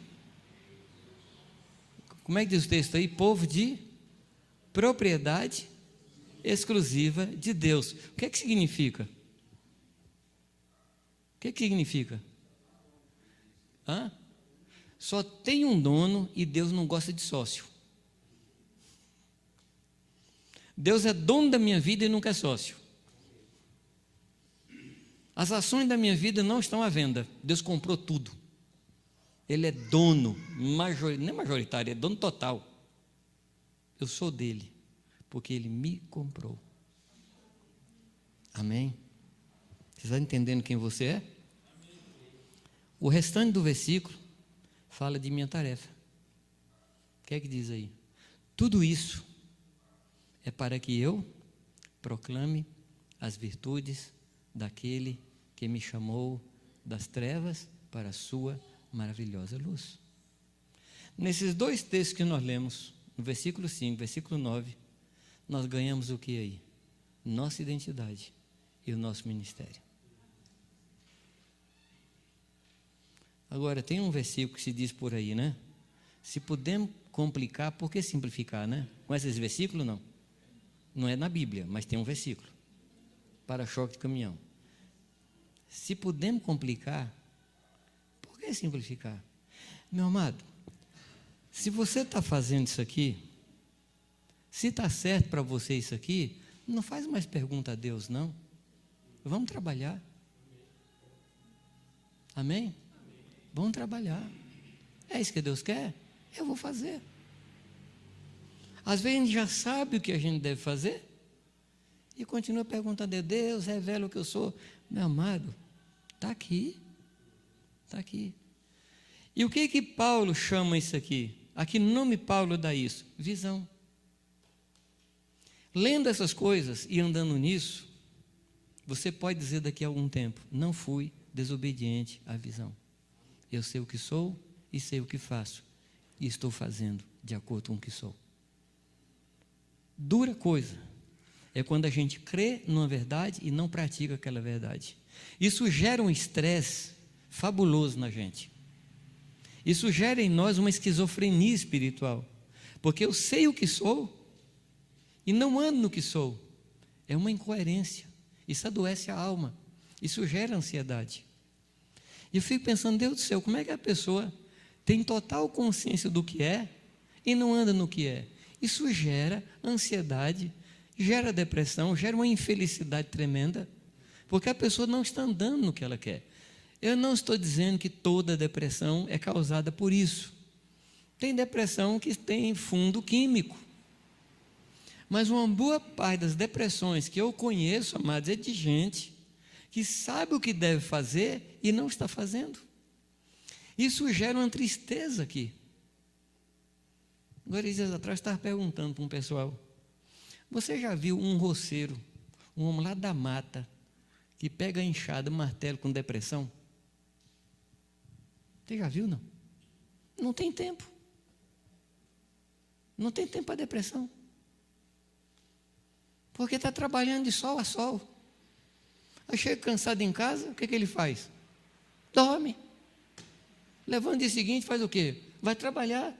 Como é que diz o texto aí? Povo de propriedade exclusiva de Deus. O que é que significa? O que é que significa? Hã? Só tem um dono e Deus não gosta de sócio. Deus é dono da minha vida e não quer sócio. As ações da minha vida não estão à venda. Deus comprou tudo. Ele é dono, não é majoritário, é dono total. Eu sou dele, porque ele me comprou. Amém? Você está entendendo quem você é? O restante do versículo fala de minha tarefa. O que é que diz aí? Tudo isso é para que eu proclame as virtudes daquele que me chamou das trevas para a sua maravilhosa luz. Nesses dois textos que nós lemos, no versículo 5, versículo 9, nós ganhamos o que aí? Nossa identidade e o nosso ministério. Agora, tem um versículo que se diz por aí, né? Se pudermos complicar, por que simplificar, né? Conhece esse versículo? Não. Não é na Bíblia, mas tem um versículo. Para-choque de caminhão. Se pudermos complicar, por que simplificar? Meu amado, se você está fazendo isso aqui, se está certo para você isso aqui, não faz mais pergunta a Deus, não. Vamos trabalhar. Amém? Vamos trabalhar. É isso que Deus quer? Eu vou fazer. Às vezes a gente já sabe o que a gente deve fazer e continua perguntando a Deus, revela o que eu sou. Meu amado, está aqui. Está aqui. E o que Paulo chama isso aqui? A que nome Paulo dá isso? Visão. Lendo essas coisas e andando nisso, você pode dizer daqui a algum tempo, não fui desobediente à visão. Eu sei o que sou e sei o que faço. E estou fazendo de acordo com o que sou. Dura coisa é quando a gente crê numa verdade e não pratica aquela verdade. Isso gera um estresse fabuloso na gente. Isso gera em nós uma esquizofrenia espiritual. Porque eu sei o que sou e não ando no que sou. É uma incoerência. Isso adoece a alma. Isso gera ansiedade. E eu fico pensando, Deus do céu, como é que a pessoa tem total consciência do que é e não anda no que é? Isso gera ansiedade, gera depressão, gera uma infelicidade tremenda, porque a pessoa não está andando no que ela quer. Eu não estou dizendo que toda depressão é causada por isso. Tem depressão que tem fundo químico. Mas uma boa parte das depressões que eu conheço, amados, é de gente que sabe o que deve fazer e não está fazendo. Isso gera uma tristeza aqui. Agora, dias atrás, eu estava perguntando para um pessoal, você já viu um roceiro, um homem lá da mata, que pega a enxada, martelo com depressão? Você já viu, não? Não tem tempo. Não tem tempo para depressão. Porque está trabalhando de sol a sol. Aí chega cansado em casa, o que ele faz? Dorme. Levanta o dia seguinte, faz o quê? Vai trabalhar.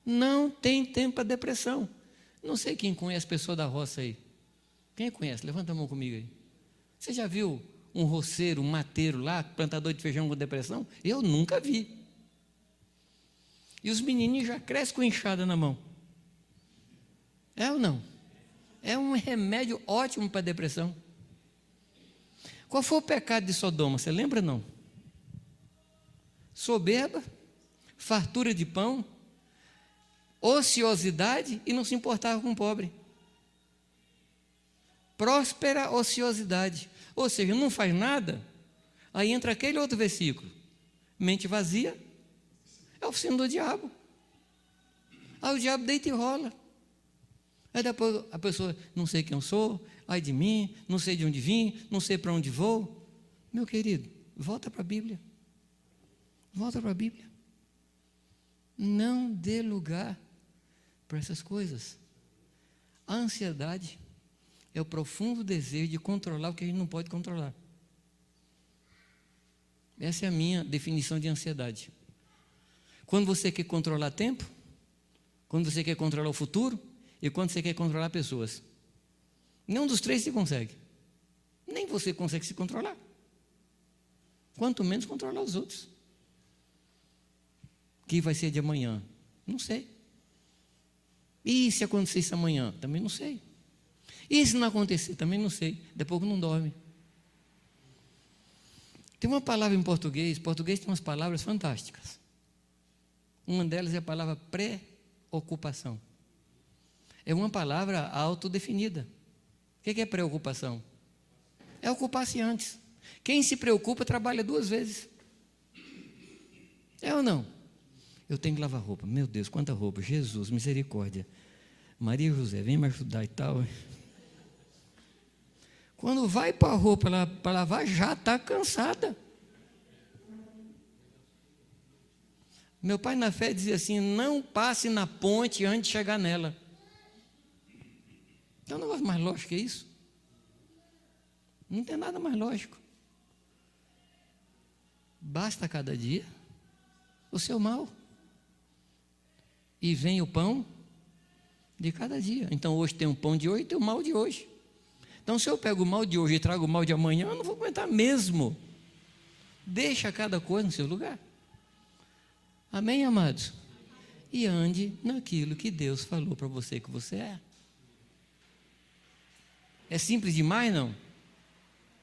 Não tem tempo para depressão. Não sei quem conhece pessoa da roça aí. Quem conhece? Levanta a mão comigo aí. Você já viu um roceiro, um mateiro lá, plantador de feijão com depressão? Eu nunca vi. E os menininhos já crescem com enxada na mão. É ou não? É um remédio ótimo para a depressão. Qual foi o pecado de Sodoma? Você lembra, não? Soberba, fartura de pão, ociosidade e não se importava com o pobre. Próspera ociosidade. Ou seja, não faz nada. Aí entra aquele outro versículo. Mente vazia é oficina do diabo. Aí o diabo deita e rola. Aí depois a pessoa, não sei quem eu sou, ai de mim, não sei de onde vim, não sei para onde vou. Meu querido, volta para a Bíblia. Volta para a Bíblia. Não dê lugar para essas coisas. A ansiedade é o profundo desejo de controlar o que a gente não pode controlar. Essa é a minha definição de ansiedade. Quando você quer controlar tempo, quando você quer controlar o futuro e quando você quer controlar pessoas. Nenhum dos três se consegue. Nem você consegue se controlar. Quanto menos controlar os outros. O que vai ser de amanhã? Não sei. E se acontecer isso amanhã? Também não sei. E se não acontecer? Também não sei. Depois não dorme. Tem uma palavra em português. Português tem umas palavras fantásticas. Uma delas é a palavra preocupação. É uma palavra autodefinida. O que é preocupação? É ocupar-se antes. Quem se preocupa trabalha 2 vezes. É ou não? Eu tenho que lavar roupa. Meu Deus, quanta roupa. Jesus, misericórdia. Maria José, vem me ajudar e tal. Quando vai para a roupa para lavar, já está cansada. Meu pai na fé dizia assim, não passe na ponte antes de chegar nela. Tem um negócio mais lógico que isso? Não tem nada mais lógico. Basta cada dia o seu mal. E vem o pão de cada dia. Então hoje tem o pão de hoje e tem o mal de hoje. Então se eu pego o mal de hoje e trago o mal de amanhã, eu não vou aguentar mesmo. Deixa cada coisa no seu lugar. Amém, amados? E ande naquilo que Deus falou para você que você é. É simples demais, não?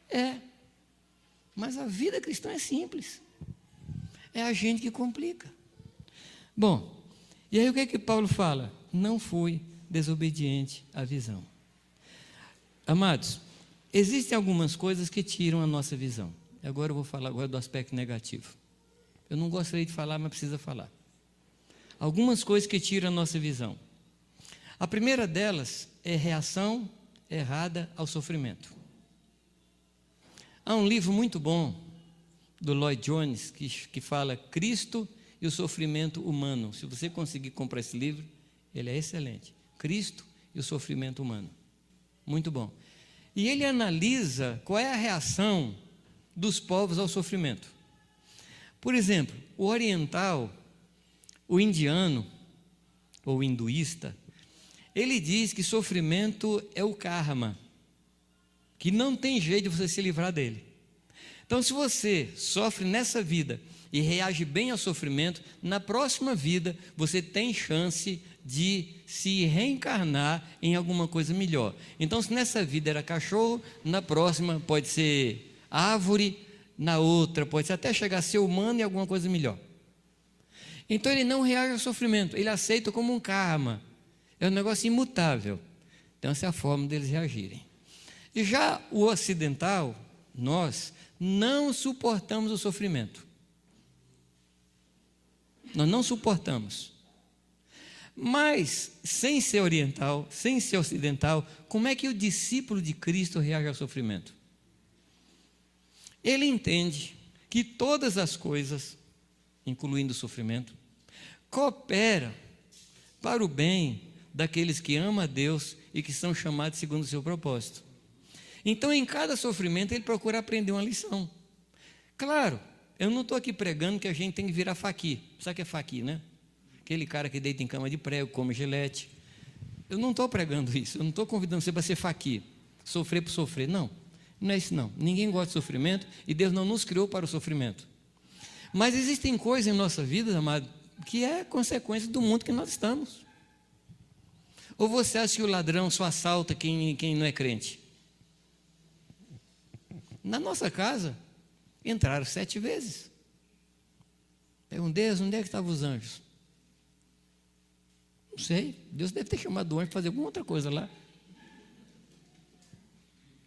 É. Mas a vida cristã é simples. É a gente que complica. Bom, e aí o que é que Paulo fala? Não fui desobediente à visão. Amados, existem algumas coisas que tiram a nossa visão. Agora eu vou falar agora do aspecto negativo. Eu não gostaria de falar, mas precisa falar. Algumas coisas que tiram a nossa visão. A primeira delas é reação errada ao sofrimento. Há um livro muito bom do Lloyd Jones que fala Cristo e o sofrimento humano. Se você conseguir comprar esse livro, ele é excelente. Cristo e o sofrimento humano. Muito bom. E ele analisa qual é a reação dos povos ao sofrimento. Por exemplo, o oriental, o indiano ou hinduísta, ele diz que sofrimento é o karma, que não tem jeito de você se livrar dele. Então, se você sofre nessa vida e reage bem ao sofrimento, na próxima vida você tem chance de se reencarnar em alguma coisa melhor. Então, se nessa vida era cachorro, na próxima pode ser árvore, na outra pode ser até chegar a ser humano e alguma coisa melhor. Então, ele não reage ao sofrimento, ele aceita como um karma. É um negócio imutável. Então, essa é a forma deles reagirem. E já o ocidental, nós não suportamos o sofrimento. Nós não suportamos. Mas, sem ser oriental, sem ser ocidental, como é que o discípulo de Cristo reage ao sofrimento? Ele entende que todas as coisas, incluindo o sofrimento, cooperam para o bem daqueles que amam a Deus e que são chamados segundo o seu propósito. Então, em cada sofrimento, ele procura aprender uma lição. Claro, eu não estou aqui pregando que a gente tem que virar faqui. Sabe o que é faqui, né? Aquele cara que deita em cama de prego, come gilete. Eu não estou pregando isso, eu não estou convidando você para ser faqui, sofrer por sofrer. Não, não é isso não. Ninguém gosta de sofrimento e Deus não nos criou para o sofrimento. Mas existem coisas em nossa vida, amado, que é consequência do mundo que nós estamos. Ou você acha que o ladrão só assalta quem não é crente? Na nossa casa, entraram 7 vezes. Pergunto, Deus, onde é que estavam os anjos? Não sei, Deus deve ter chamado o anjo para fazer alguma outra coisa lá.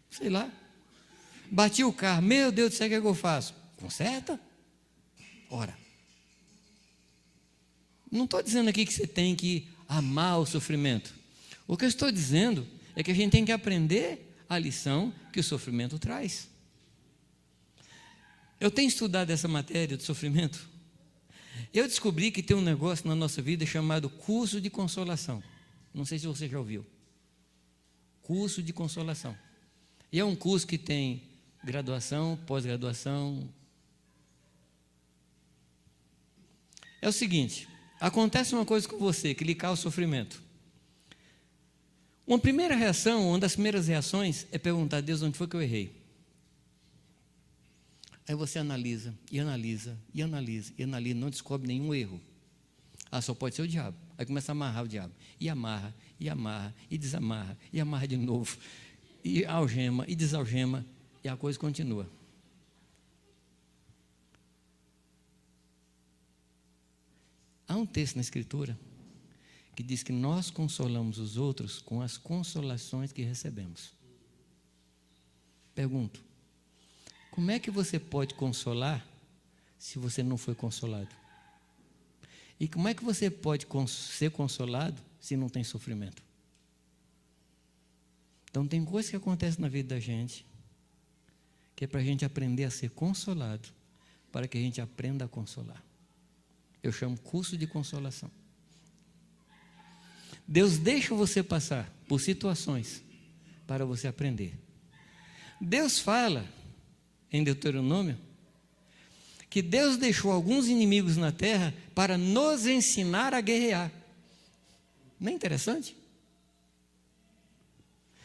Sei lá. Bati o carro, meu Deus do céu, o que é que eu faço? Conserta. Ora. Não estou dizendo aqui que você tem que amar o sofrimento. O que eu estou dizendo é que a gente tem que aprender a lição que o sofrimento traz. Eu tenho estudado essa matéria de sofrimento. Eu descobri que tem um negócio na nossa vida chamado curso de consolação. Não sei se você já ouviu. Curso de consolação. E é um curso que tem graduação, pós-graduação. É o seguinte, acontece uma coisa com você que lhe causa sofrimento. Uma primeira reação, uma das primeiras reações é perguntar a Deus onde foi que eu errei. Aí você analisa, e analisa, e analisa, e analisa, não descobre nenhum erro. Ah, só pode ser o diabo. Aí começa a amarrar o diabo. E amarra, e amarra, e desamarra, e amarra de novo. E algema, e desalgema, e a coisa continua. Há um texto na Escritura que diz que nós consolamos os outros com as consolações que recebemos. Pergunto, como é que você pode consolar se você não foi consolado? E como é que você pode ser consolado se não tem sofrimento? Então tem coisas que acontecem na vida da gente que é para a gente aprender a ser consolado, para que a gente aprenda a consolar. Eu chamo curso de consolação. Deus deixa você passar por situações para você aprender. Deus fala em Deuteronômio que Deus deixou alguns inimigos na terra para nos ensinar a guerrear. Não é interessante?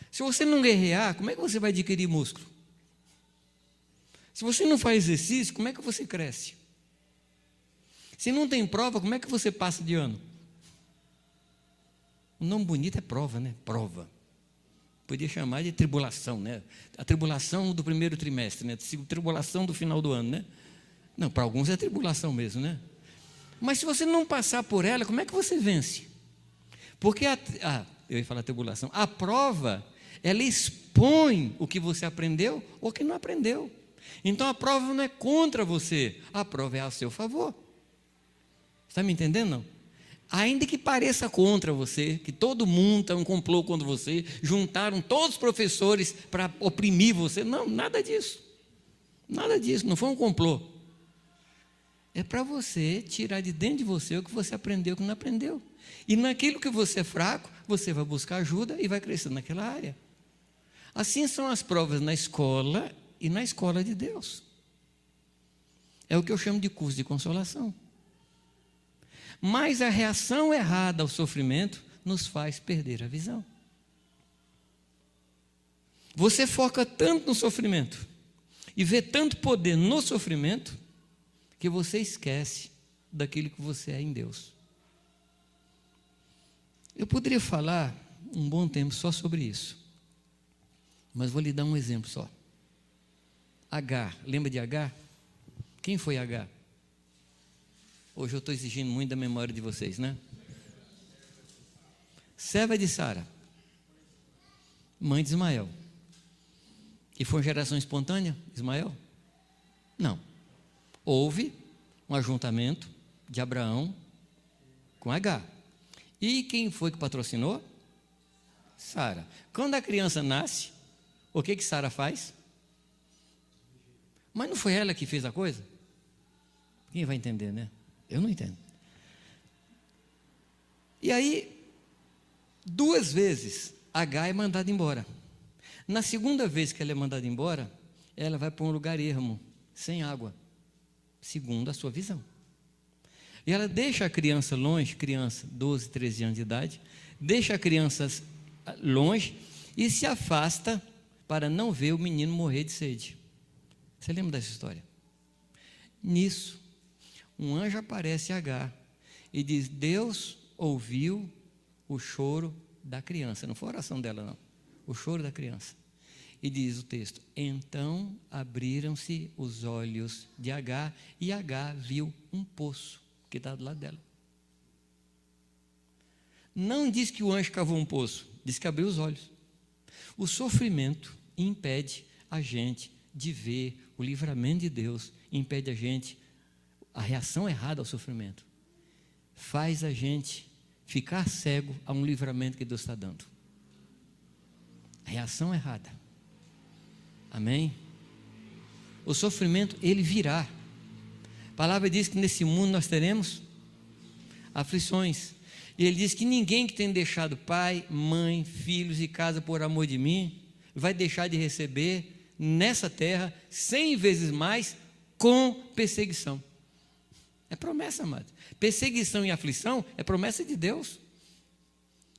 Se você não guerrear, como é que você vai adquirir músculo? Se você não faz exercício, como é que você cresce? Se não tem prova, como é que você passa de ano? O nome bonito é prova, né? Prova. Podia chamar de tribulação, né? A tribulação do primeiro trimestre, né? Tribulação do final do ano, né? Não, para alguns é tribulação mesmo, né? Mas se você não passar por ela, como é que você vence? Porque eu ia falar tribulação. A prova, ela expõe o que você aprendeu ou que não aprendeu. Então a prova não é contra você, a prova é a seu favor. Está me entendendo, não? Ainda que pareça contra você, que todo mundo está um complô contra você, juntaram todos os professores para oprimir você. Não, nada disso. Nada disso, não foi um complô. É para você tirar de dentro de você o que você aprendeu, o que não aprendeu. E naquilo que você é fraco, você vai buscar ajuda e vai crescer naquela área. Assim são as provas na escola e na escola de Deus. É o que eu chamo de curso de consolação. Mas a reação errada ao sofrimento nos faz perder a visão. Você foca tanto no sofrimento e vê tanto poder no sofrimento que você esquece daquilo que você é em Deus. Eu poderia falar um bom tempo só sobre isso, mas vou lhe dar um exemplo só. Agar, lembra de Agar? Quem foi Agar? Hoje eu estou exigindo muito da memória de vocês, né? Serva de Sara, mãe de Ismael. E foi uma geração espontânea, Ismael? Não. Houve um ajuntamento de Abraão com Agar. E quem foi que patrocinou? Sara. Quando a criança nasce, o que Sara faz? Mas não foi ela que fez a coisa? Quem vai entender, né? Eu não entendo. E aí, 2 vezes, Agar é mandada embora. Na segunda vez que ela é mandada embora, ela vai para um lugar ermo, sem água, segundo a sua visão. E ela deixa a criança longe, criança 12, 13 anos de idade, deixa a criança longe e se afasta para não ver o menino morrer de sede. Você lembra dessa história? Nisso, um anjo aparece a Agar e diz: Deus ouviu o choro da criança. Não foi a oração dela, não. O choro da criança. E diz o texto: então abriram-se os olhos de Agar e Agar viu um poço que está do lado dela. Não diz que o anjo cavou um poço, diz que abriu os olhos. O sofrimento impede a gente de ver o livramento de Deus, impede a gente, a reação errada ao sofrimento, faz a gente ficar cego a um livramento que Deus está dando. A reação errada. Amém? O sofrimento, ele virá. A palavra diz que nesse mundo nós teremos aflições. E ele diz que ninguém que tem deixado pai, mãe, filhos e casa por amor de mim, vai deixar de receber nessa terra 100 vezes mais com perseguição. É promessa, amado. Perseguição e aflição é promessa de Deus.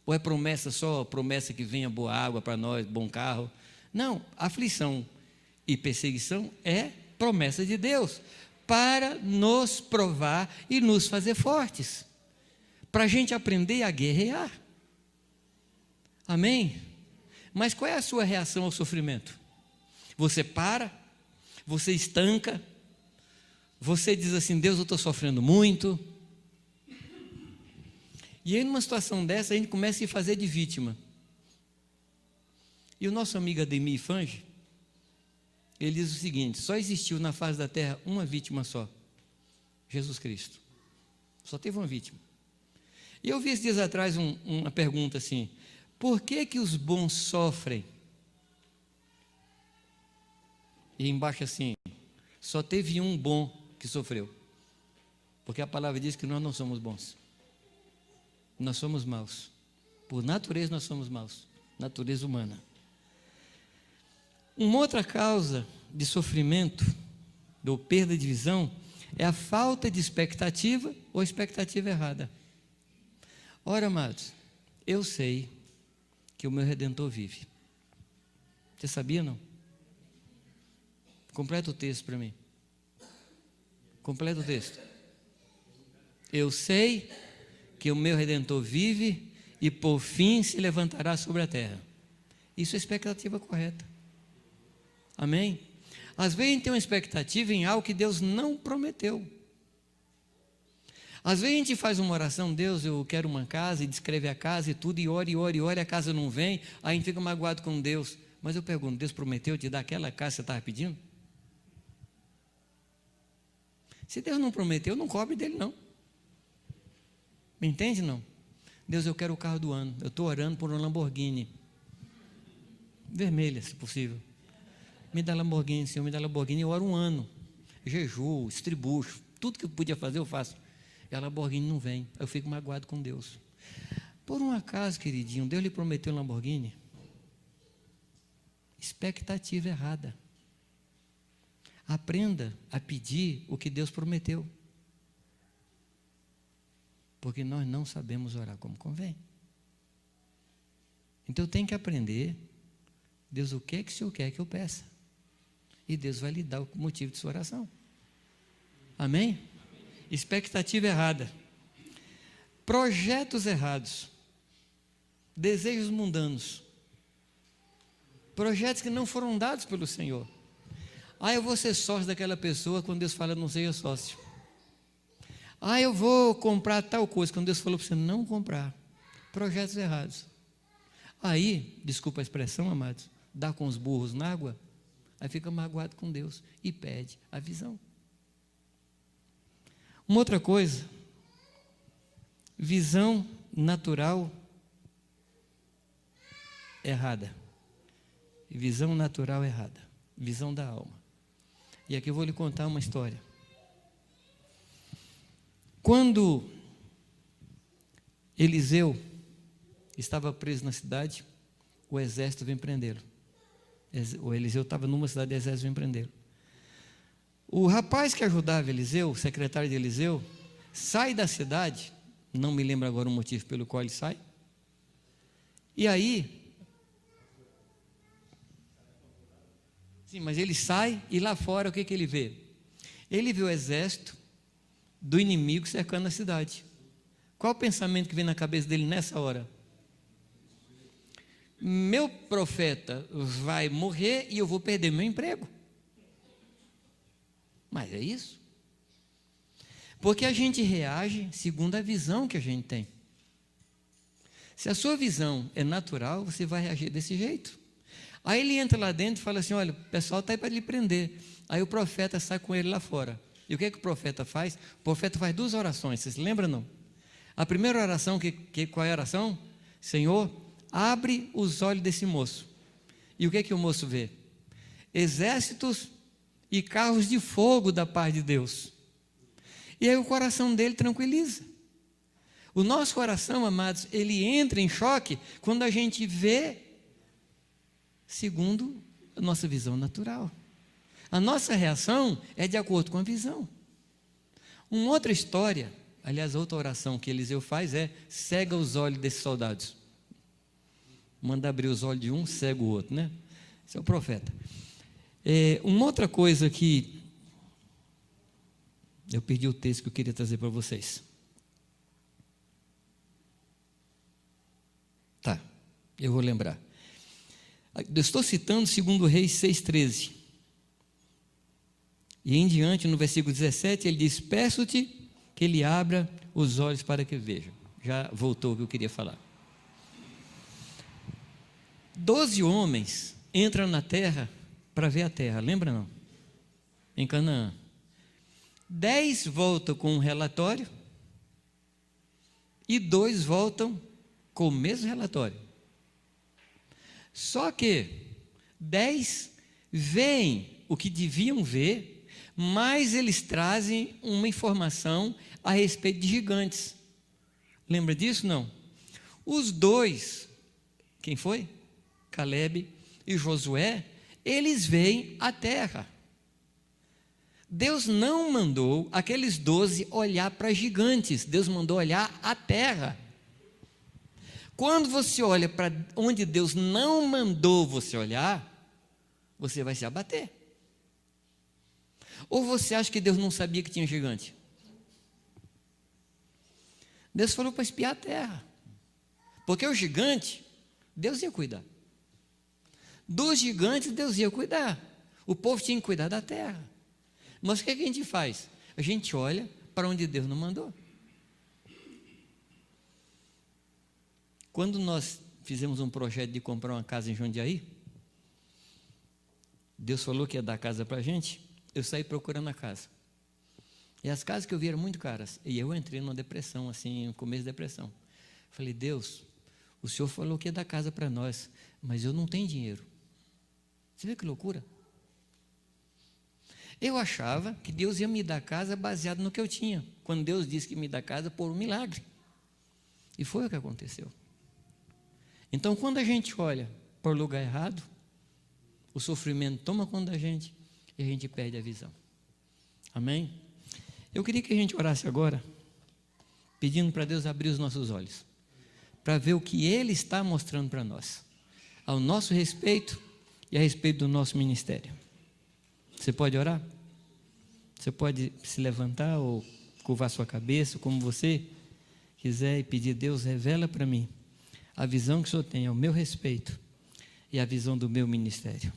Ou é promessa só, promessa que venha boa água para nós, bom carro? Não, aflição e perseguição é promessa de Deus para nos provar e nos fazer fortes, para a gente aprender a guerrear. Amém? Mas qual é a sua reação ao sofrimento? Você para, você estanca, você diz assim: Deus, eu estou sofrendo muito. E aí numa situação dessa a gente começa a se fazer de vítima. E o nosso amigo Ademir Fange, ele diz o seguinte: só existiu na face da terra uma vítima só, Jesus Cristo. Só teve uma vítima. E eu vi esses dias atrás uma pergunta assim: por que que os bons sofrem? E embaixo assim: só teve um bom que sofreu. Porque a palavra diz que nós não somos bons. Nós somos maus. Por natureza nós somos maus. Natureza humana. Uma outra causa de sofrimento, ou perda de visão, é a falta de expectativa ou expectativa errada. Ora, amados, eu sei que o meu Redentor vive. Você sabia, não? Completa o texto para mim. Completa o texto. Eu sei que o meu Redentor vive e por fim se levantará sobre a terra. Isso é expectativa correta. Amém? Às vezes a gente tem uma expectativa em algo que Deus não prometeu. Às vezes a gente faz uma oração, Deus, eu quero uma casa, e descreve a casa e tudo, e ora, a casa não vem, aí a gente fica magoado com Deus. Mas eu pergunto, Deus prometeu te dar aquela casa que você estava pedindo? Se Deus não prometeu, não cobre dele não. Me entende não? Deus, eu quero o carro do ano, eu estou orando por um Lamborghini. Vermelha, se possível. Me dá Lamborghini, Senhor, me dá Lamborghini, eu oro um ano. Jejuo, estribucho, tudo que eu podia fazer eu faço. E a Lamborghini não vem, eu fico magoado com Deus. Por um acaso, queridinho, Deus lhe prometeu um Lamborghini? Expectativa errada. Aprenda a pedir o que Deus prometeu. Porque nós não sabemos orar como convém. Então eu tenho que aprender, Deus, o que é que o Senhor quer que eu peça? E Deus vai lhe dar o motivo de sua oração. Amém? Expectativa errada. Projetos errados. Desejos mundanos. Projetos que não foram dados pelo Senhor. Eu vou ser sócio daquela pessoa, quando Deus fala, não seja sócio. Eu vou comprar tal coisa, quando Deus falou para você não comprar. Projetos errados. Aí, desculpa a expressão, amados, dá com os burros na água, aí fica magoado com Deus e pede a visão. Uma outra coisa, visão natural errada. Visão natural errada. Visão da alma. E aqui eu vou lhe contar uma história. Quando Eliseu estava preso na cidade, o exército veio prendê-lo. O Eliseu estava numa cidade e o exército veio prendê-lo. O rapaz que ajudava Eliseu, o secretário de Eliseu, sai da cidade, não me lembro agora o motivo pelo qual ele sai, e aí, sim, mas ele sai e lá fora o que ele vê? Ele vê o exército do inimigo cercando a cidade. Qual o pensamento que vem na cabeça dele nessa hora? Meu profeta vai morrer e eu vou perder meu emprego. Mas é isso. Porque a gente reage segundo a visão que a gente tem. Se a sua visão é natural, você vai reagir desse jeito. Aí ele entra lá dentro e fala assim, olha, o pessoal está aí para lhe prender. Aí o profeta sai com ele lá fora. E o que o profeta faz? O profeta faz 2 orações, vocês se lembram não? A primeira oração, qual é a oração? Senhor, abre os olhos desse moço. E o que o moço vê? Exércitos e carros de fogo da paz de Deus. E aí o coração dele tranquiliza. O nosso coração, amados, ele entra em choque quando a gente vê segundo a nossa visão natural. A nossa reação é de acordo com a visão. Uma outra história, aliás, a outra oração que Eliseu faz é cega os olhos desses soldados. Manda abrir os olhos de um, cega o outro, né? Esse é o profeta. Uma outra coisa que eu perdi o texto que eu queria trazer para vocês. Tá, eu vou lembrar. Eu estou citando 2 Reis 6,13. E em diante, no versículo 17, ele diz, peço-te que ele abra os olhos para que veja. Já voltou o que eu queria falar. 12 homens entram na terra para ver a terra, lembra não? Em Canaã. 10 voltam com um relatório e 2 voltam com o mesmo relatório. Só que 10 veem o que deviam ver, mas eles trazem uma informação a respeito de gigantes. Lembra disso? Não. Os 2, quem foi? Calebe e Josué, eles veem a terra. Deus não mandou aqueles 12 olhar para gigantes, Deus mandou olhar a terra. Quando você olha para onde Deus não mandou você olhar, você vai se abater. Ou você acha que Deus não sabia que tinha gigante? Deus falou para espiar a terra, porque o gigante, Deus ia cuidar. Dos gigantes Deus ia cuidar. O povo tinha que cuidar da terra. Mas o que a gente faz? A gente olha para onde Deus não mandou. Quando nós fizemos um projeto de comprar uma casa em Jundiaí, Deus falou que ia dar casa para a gente, eu saí procurando a casa. E as casas que eu vi eram muito caras. E eu entrei numa depressão, assim, no começo da depressão. Falei, Deus, o Senhor falou que ia dar casa para nós, mas eu não tenho dinheiro. Você vê que loucura? Eu achava que Deus ia me dar casa baseado no que eu tinha. Quando Deus disse que me dá casa por um milagre. E foi o que aconteceu. Então, quando a gente olha para o lugar errado, o sofrimento toma conta da gente e a gente perde a visão. Amém? Eu queria que a gente orasse agora, pedindo para Deus abrir os nossos olhos, para ver o que Ele está mostrando para nós, ao nosso respeito e a respeito do nosso ministério. Você pode orar? Você pode se levantar ou curvar sua cabeça, como você quiser, e pedir, Deus, revela para mim a visão que o Senhor tem ao meu respeito e a visão do meu ministério.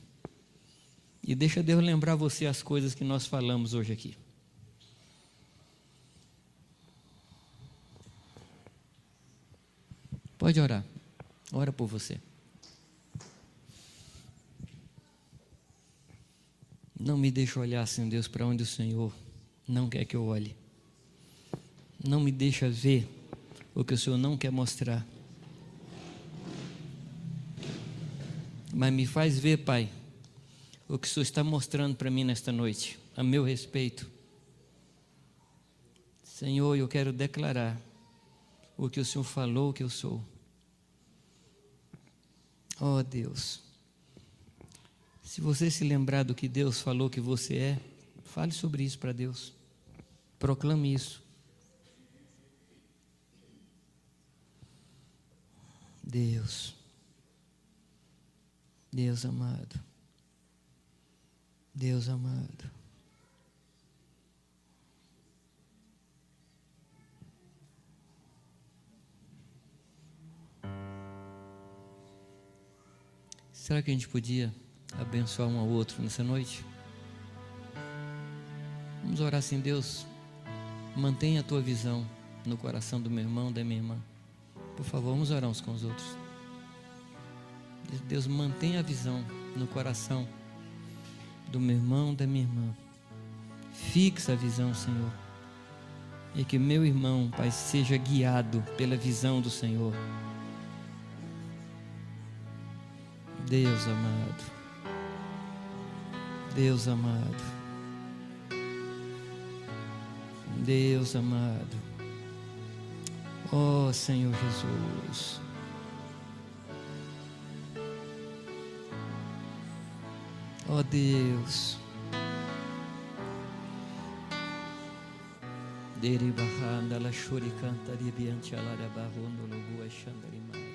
E deixa Deus lembrar você as coisas que nós falamos hoje aqui. Pode orar. Ora por você. Não me deixe olhar, Senhor Deus, para onde o Senhor não quer que eu olhe. Não me deixa ver o que o Senhor não quer mostrar. Mas me faz ver, Pai, o que o Senhor está mostrando para mim nesta noite, a meu respeito. Senhor, eu quero declarar o que o Senhor falou que eu sou. Oh Deus, se você se lembrar do que Deus falou que você é, fale sobre isso para Deus, proclame isso. Deus, Deus amado, Deus amado. Será que a gente podia abençoar um ao outro nessa noite? Vamos orar assim, Deus, mantenha a tua visão no coração do meu irmão, da minha irmã. Por favor, vamos orar uns com os outros. Deus, mantenha a visão no coração do meu irmão, da minha irmã. Fixa a visão, Senhor. E que meu irmão, Pai, seja guiado pela visão do Senhor. Deus amado, Deus amado, Deus amado, ó Senhor Jesus, ó Deus, Deribahanda la shuri canta diante alara barrondo lobo xandarima.